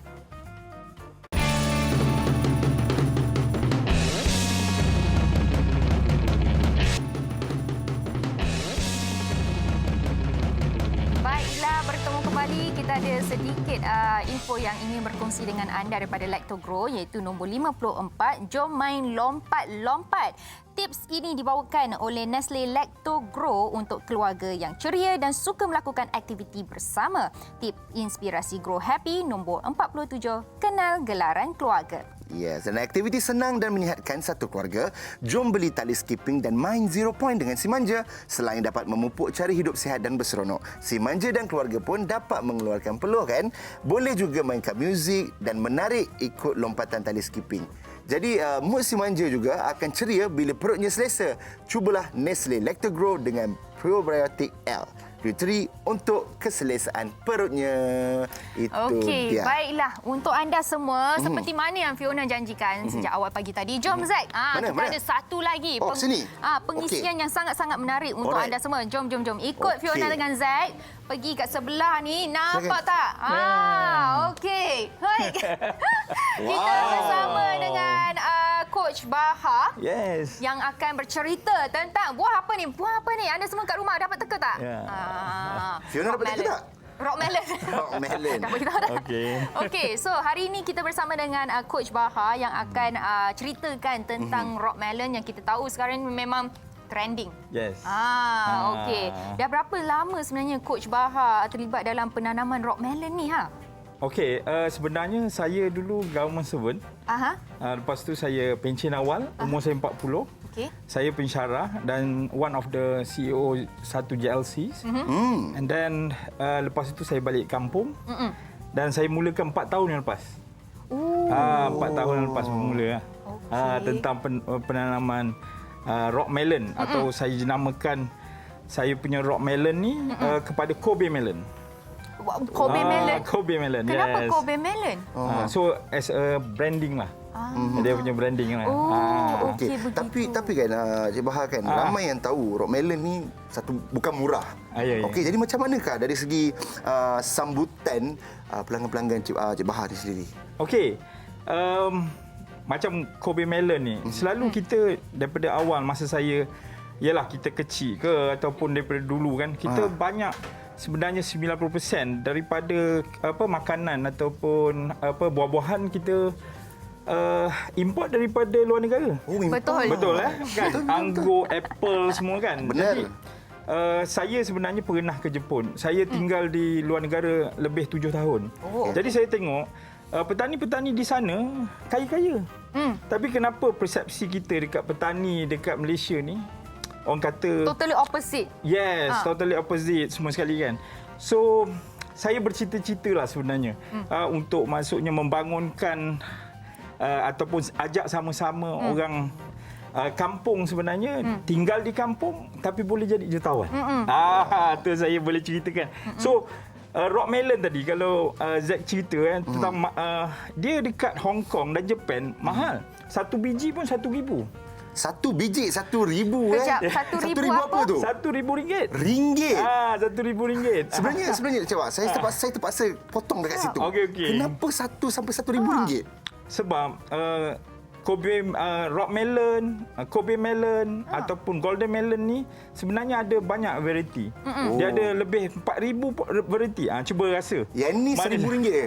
Kita ada sedikit info yang ingin berkongsi dengan anda daripada Lactogrow, iaitu nombor 54. Jom main lompat-lompat. Tips ini dibawakan oleh Nestle Lactogrow untuk keluarga yang ceria dan suka melakukan aktiviti bersama. Tip inspirasi Grow Happy nombor 47. Kenal gelaran keluarga. Yes, dan aktiviti senang dan menyihatkan satu keluarga. Jom beli tali skipping dan main 0 point dengan si manja. Selain dapat memupuk cara hidup sihat dan berseronok, si manja dan keluarga pun dapat mengeluarkan peluh kan. Boleh juga mainkan muzik dan menarik ikut lompatan tali skipping. Jadi mood si manja juga akan ceria bila perutnya selesa. Cubalah Nestle Lactogrow dengan Probiotic L. Nutri untuk keselesaan perutnya. Itu Okey, dia. baiklah. Untuk anda semua, seperti mana yang Fiona janjikan sejak awal pagi tadi. Jom, Zack. Kita ada satu lagi. Sini. Pengisian yang sangat-sangat menarik untuk anda semua. Jom. Ikut Fiona dengan Zack. Pergi kat sebelah ni. Nampak tak? Okey. Kita bersama dengan Coach Baha. Yes. Yang akan bercerita tentang buah apa ni? Anda semua kat rumah dapat teka tak? Fiona dapat teka tak? Rock melon. Dah beritahu dah. Okey, so hari ini kita bersama dengan Coach Baha yang akan ceritakan tentang rock melon yang kita tahu sekarang memang trending. Yes. Okey. Dah berapa lama sebenarnya Coach Baha terlibat dalam penanaman rock melon ni Okey, sebenarnya saya dulu government servant. Lepas tu saya pencen awal, umur saya 40. Okay. Saya pensyarah dan one of the CEO satu JLC. And then lepas itu saya balik kampung. Dan saya mulakan 4 tahun yang lepas. 4 tahun yang lepas bermula. Tentang penanaman rock melon atau saya namakan saya punya rock melon ni kepada Kobe melon. Kobe melon? Kobe melon, Kenapa yes. Kobe melon? So as a branding lah. Dia punya branding lah. Okey, tapi kan Cik Baha kan ramai yang tahu rock melon ni bukan murah. Okey, jadi macam manakah dari segi sambutan pelanggan-pelanggan Cik Baha ni sendiri? Okey. Macam Kobe melon ni, selalu kita daripada awal masa saya ialah kita kecil ke ataupun daripada dulu kan, kita banyak sebenarnya 90% daripada makanan ataupun buah-buahan kita import daripada luar negara. Betul kan? Anggur, apple semua kan. Benar. Jadi saya sebenarnya pernah ke Jepun. Saya tinggal di luar negara lebih 7 tahun. Jadi saya tengok petani-petani di sana kaya-kaya. Tapi kenapa persepsi kita dekat petani dekat Malaysia ni orang kata totally opposite. Yes, totally opposite semua sekali kan. So saya bercita-cita lah sebenarnya untuk maksudnya membangunkan ataupun ajak sama-sama orang kampung sebenarnya tinggal di kampung tapi boleh jadi jutawan. Tu saya boleh ceritakan. So rock melon tadi kalau Zack cerita tentang dia dekat Hong Kong dan Japan mahal. Satu biji pun 1,000. Satu biji RM1,000 Kejap, RM1,000 apa tu? RM1,000. Ringgit. RM1,000. Sebenarnya cakap, saya terpaksa potong dekat situ. Okey. Kenapa satu sampai RM1,000? Sebab Kobe rock melon, Kobe melon ataupun golden melon ni sebenarnya ada banyak variety. Dia ada lebih 4,000 variety. Cuba rasa. Yang ni RM1,000 je.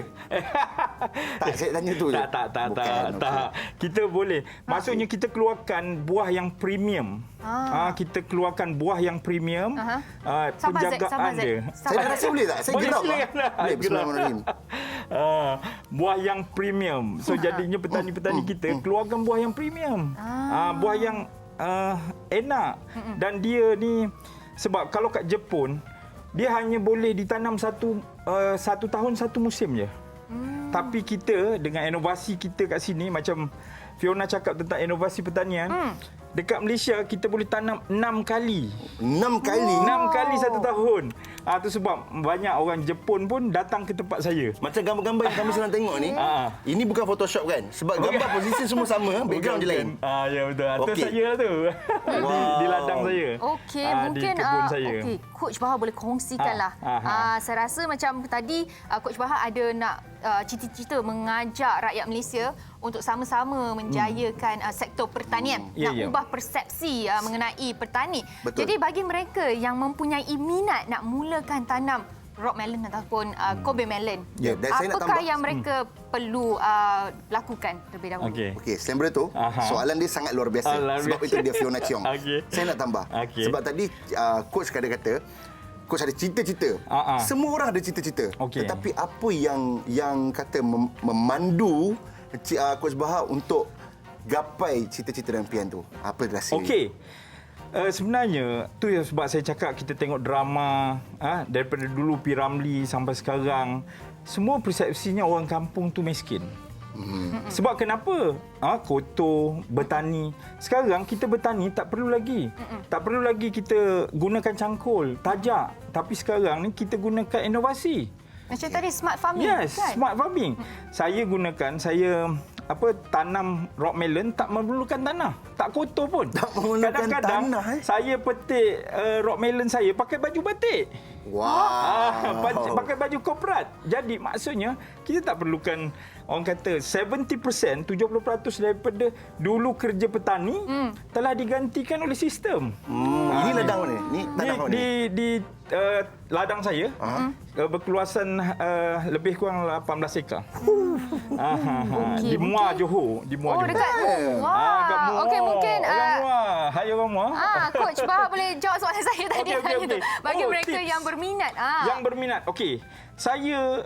Tak, saya tanya tu je. Tak. Kita boleh. Maksudnya kita keluarkan buah yang premium. Kita keluarkan buah yang premium. Penjagaan dia. Saya rasa boleh tak? Saya gerak. Boleh, bismillahirrahmanirrahim. Buah yang premium. So jadinya petani-petani kita keluarkan buah yang premium. Buah yang enak. Dan dia ni sebab kalau kat Jepun dia hanya boleh ditanam satu tahun satu musim je. Tapi kita dengan inovasi kita kat sini, macam Fiona cakap tentang inovasi pertanian, dekat Malaysia kita boleh tanam 6 kali. 6 kali? 6 kali satu tahun. Itu sebab banyak orang Jepun pun datang ke tempat saya. Macam gambar-gambar yang kami sedang tengok ni, ini bukan Photoshop kan? Sebab gambar posisi semua sama, background dia lain. Ya betul. Itu saya lah tu. Di ladang saya. Okey, mungkin di kebun saya. Coach Bahar boleh kongsikanlah. Saya rasa macam tadi Coach Bahar ada nak cita-cita mengajak rakyat Malaysia untuk sama-sama menjayakan sektor pertanian, nak ubah persepsi mengenai petani. Betul. Jadi bagi mereka yang mempunyai minat nak mulakan tanam rock melon ataupun Kobe melon, apakah yang mereka perlu lakukan terlebih dahulu? Okey, selain daripada tu, soalan dia sangat luar biasa. Sebab itu dia Fiona Cheong. Saya nak tambah. Sebab tadi coach kata coach ada cita-cita. Semua orang ada cita-cita. Tetapi apa yang kata memandu Coach Bahar untuk gapai cita-cita dan impian tu? Apa rahsia? Sebenarnya tu yang sebab saya cakap kita tengok drama daripada dulu P. Ramlee sampai sekarang, semua persepsinya orang kampung tu miskin. Sebab kenapa? Kotor, bertani. Sekarang kita bertani tak perlu lagi. Tak perlu lagi kita gunakan cangkul, tajak. Tapi sekarang ni kita gunakan inovasi. Macam tadi smart farming. Yes, kan? Smart farming. Saya tanam rock melon tak memerlukan tanah. Tak kotor pun. Tak memerlukan Kadang-kadang tanah. Saya petik rock melon saya pakai baju batik. Pakai baju korporat. Jadi maksudnya kita tak perlukan, orang kata 70%, 70% daripada dulu kerja petani telah digantikan oleh sistem. Ini ladang mana? Ni tanah mana? Di ladang saya berkeluasan lebih kurang 18 ekar. Di Muar Johor. Di Muar Johor. Dekat Muar. Okey, mungkin orang Muar. Hai orang Muar. Coach Bahar boleh jawab soalan saya tadi. Bagi mereka yang berminat. Yang berminat. Okey. Saya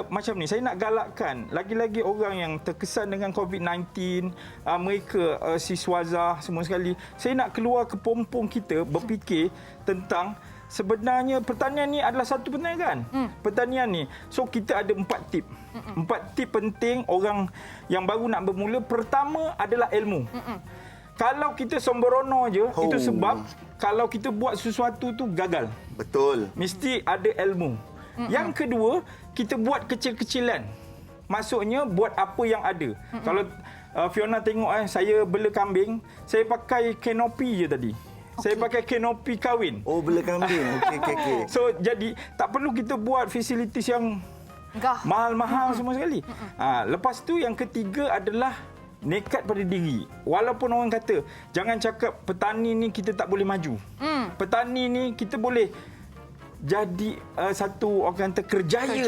macam ni, saya nak galakkan lagi-lagi orang yang terkesan dengan COVID-19, mereka siswaza semua sekali. Saya nak keluar ke pompong kita berfikir tentang sebenarnya pertanian ni adalah satu perniagaan. Pertanian ni. So kita ada 4 tip. 4 tip penting orang yang baru nak bermula. Pertama adalah ilmu. Kalau kita sembrono je, itu sebab kalau kita buat sesuatu tu gagal. Betul. Mesti ada ilmu. Yang kedua, kita buat kecil-kecilan. Maksudnya buat apa yang ada. Kalau Fiona tengok saya bela kambing, saya pakai kanopi je tadi. Saya pakai kanopi kahwin. Bela kambing. Okey. So jadi tak perlu kita buat facilities yang mahal-mahal semua sekali. Lepas tu yang ketiga adalah nekat pada diri. Walaupun orang kata jangan cakap petani ni kita tak boleh maju. Petani ni kita boleh jadi satu orang kata kerjaya.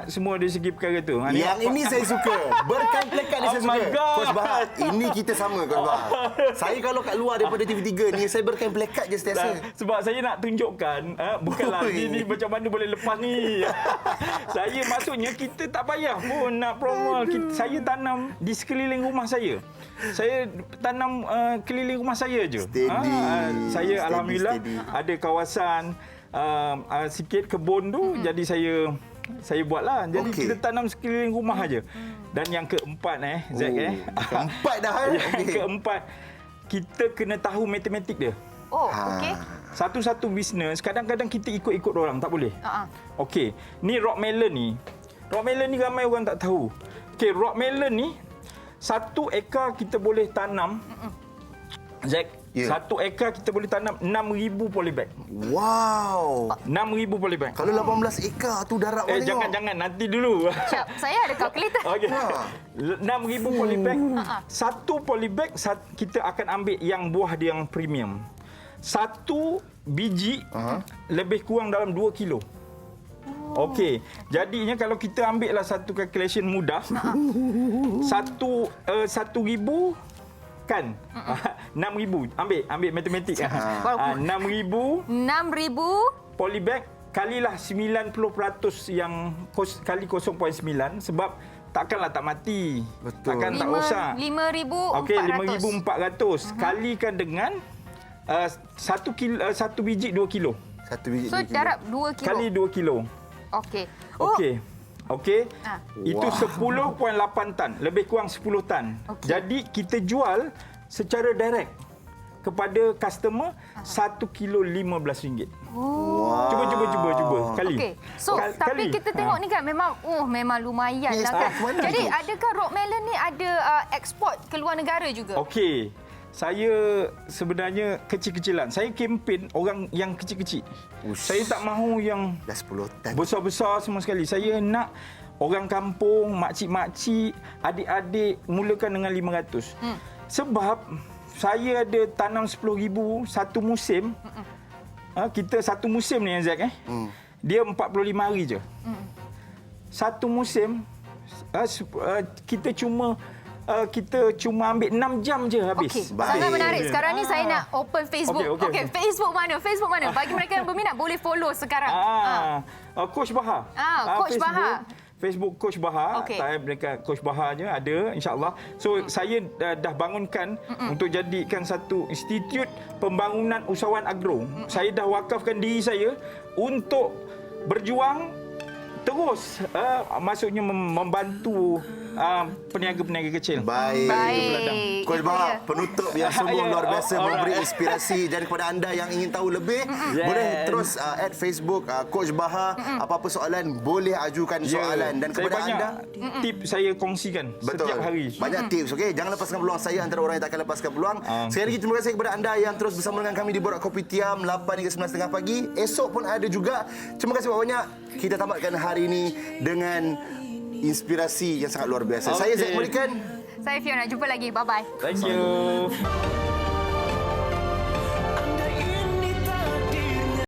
Semua dari segi perkara tu. Yang ini saya suka. Berkain plekat ni saya suka. Coach Bahar, ini kita sama Coach Bahar. Saya kalau kat luar daripada TV3 ni, saya berkain plekat je setiasa. Sebab saya nak tunjukkan, bukanlah ni macam mana boleh lepas ni. Saya maksudnya kita tak payah pun nak promo. Saya tanam di sekeliling rumah saya. Saya tanam keliling rumah saya je. Saya alhamdulillah ada kawasan sikit kebun tu, jadi saya buatlah. Jadi kita tanam sekeliling rumah aja. Dan yang keempat Zack keempat dah. Yang keempat, kita kena tahu matematik dia. Okey. Satu-satu bisnes kadang-kadang kita ikut-ikut orang, tak boleh. Okey, ni rock melon ni. Rock melon ni ramai orang tak tahu. Okey, rock melon ni 1 ekar kita boleh tanam Zack, 1 ekar kita boleh tanam 6,000 polybag. Wow. 6,000 polybag. Kalau 18 ekar tu darab mana tengok. Jangan nanti dulu. Siap, saya ada kalkulator. Okey. 6,000 polybag. Satu polybag kita akan ambil yang buah dia yang premium. Satu biji lebih kurang dalam 2 kilo. Okey, jadinya kalau kita ambil lah satu calculation mudah, 1,000 kan 6,000 ambil matematik 6,000 polybag kalilah 90% yang kali 0.9 sebab takkanlah tak mati. Betul. Takkan tak rosak. 5,400. Okey, 5,400 kalikan dengan satu biji 2 kilo. Satu biji so 2 kilo. darab 2 kilo. Kali 2 kilo. Okey. Okey. Itu 10.8 tan, lebih kurang 10 tan. Jadi kita jual secara direct kepada customer 1 kilo RM15. Cuba kali. Okey. So tapi kita tengok ni kan memang lumayan lah kan. Jadi adakah rock melon ni ada ekspor ke luar negara juga? Okey. Saya sebenarnya kecil-kecilan. Saya kempen orang yang kecil-kecil. Saya tak mahu yang dah 10 tan. Besar-besar semua sekali. Saya nak orang kampung, makcik-makcik, adik-adik mulakan dengan 500. Sebab saya ada tanam 10,000 satu musim. Kita satu musim ni Zack dia 45 hari je. Satu musim kita cuma ambil 6 jam je habis. Okey, sangat menarik. Sekarang ni saya nak open Facebook. Okey, Facebook mana? Bagi mereka yang berminat boleh follow sekarang. Coach Baha. Coach Baha. Facebook Coach Baha. Okey. Type dekat Coach Baha je ada insya-Allah. So saya dah bangunkan untuk jadikan satu institut pembangunan usahawan agro. Saya dah wakafkan diri saya untuk berjuang terus maksudnya membantu peniaga-peniaga kecil. Baik. Coach Baha, penutup yang sungguh luar biasa memberi inspirasi dan kepada anda yang ingin tahu lebih boleh terus add Facebook Coach Baha. Apa-apa soalan boleh ajukan soalan dan kepada anda tip saya kongsikan setiap hari. Banyak tips, okey. Jangan lepaskan peluang, saya antara orang yang tak akan lepaskan peluang. Sekali lagi terima kasih kepada anda yang terus bersama dengan kami di Borak Kopitiam 8 hingga 9.30 pagi. Esok pun ada juga. Terima kasih banyak. Kita tamatkan hari ini dengan inspirasi yang sangat luar biasa. Saya Zack Merikan. Saya Fiona. Jumpa lagi. Bye-bye. Thank you.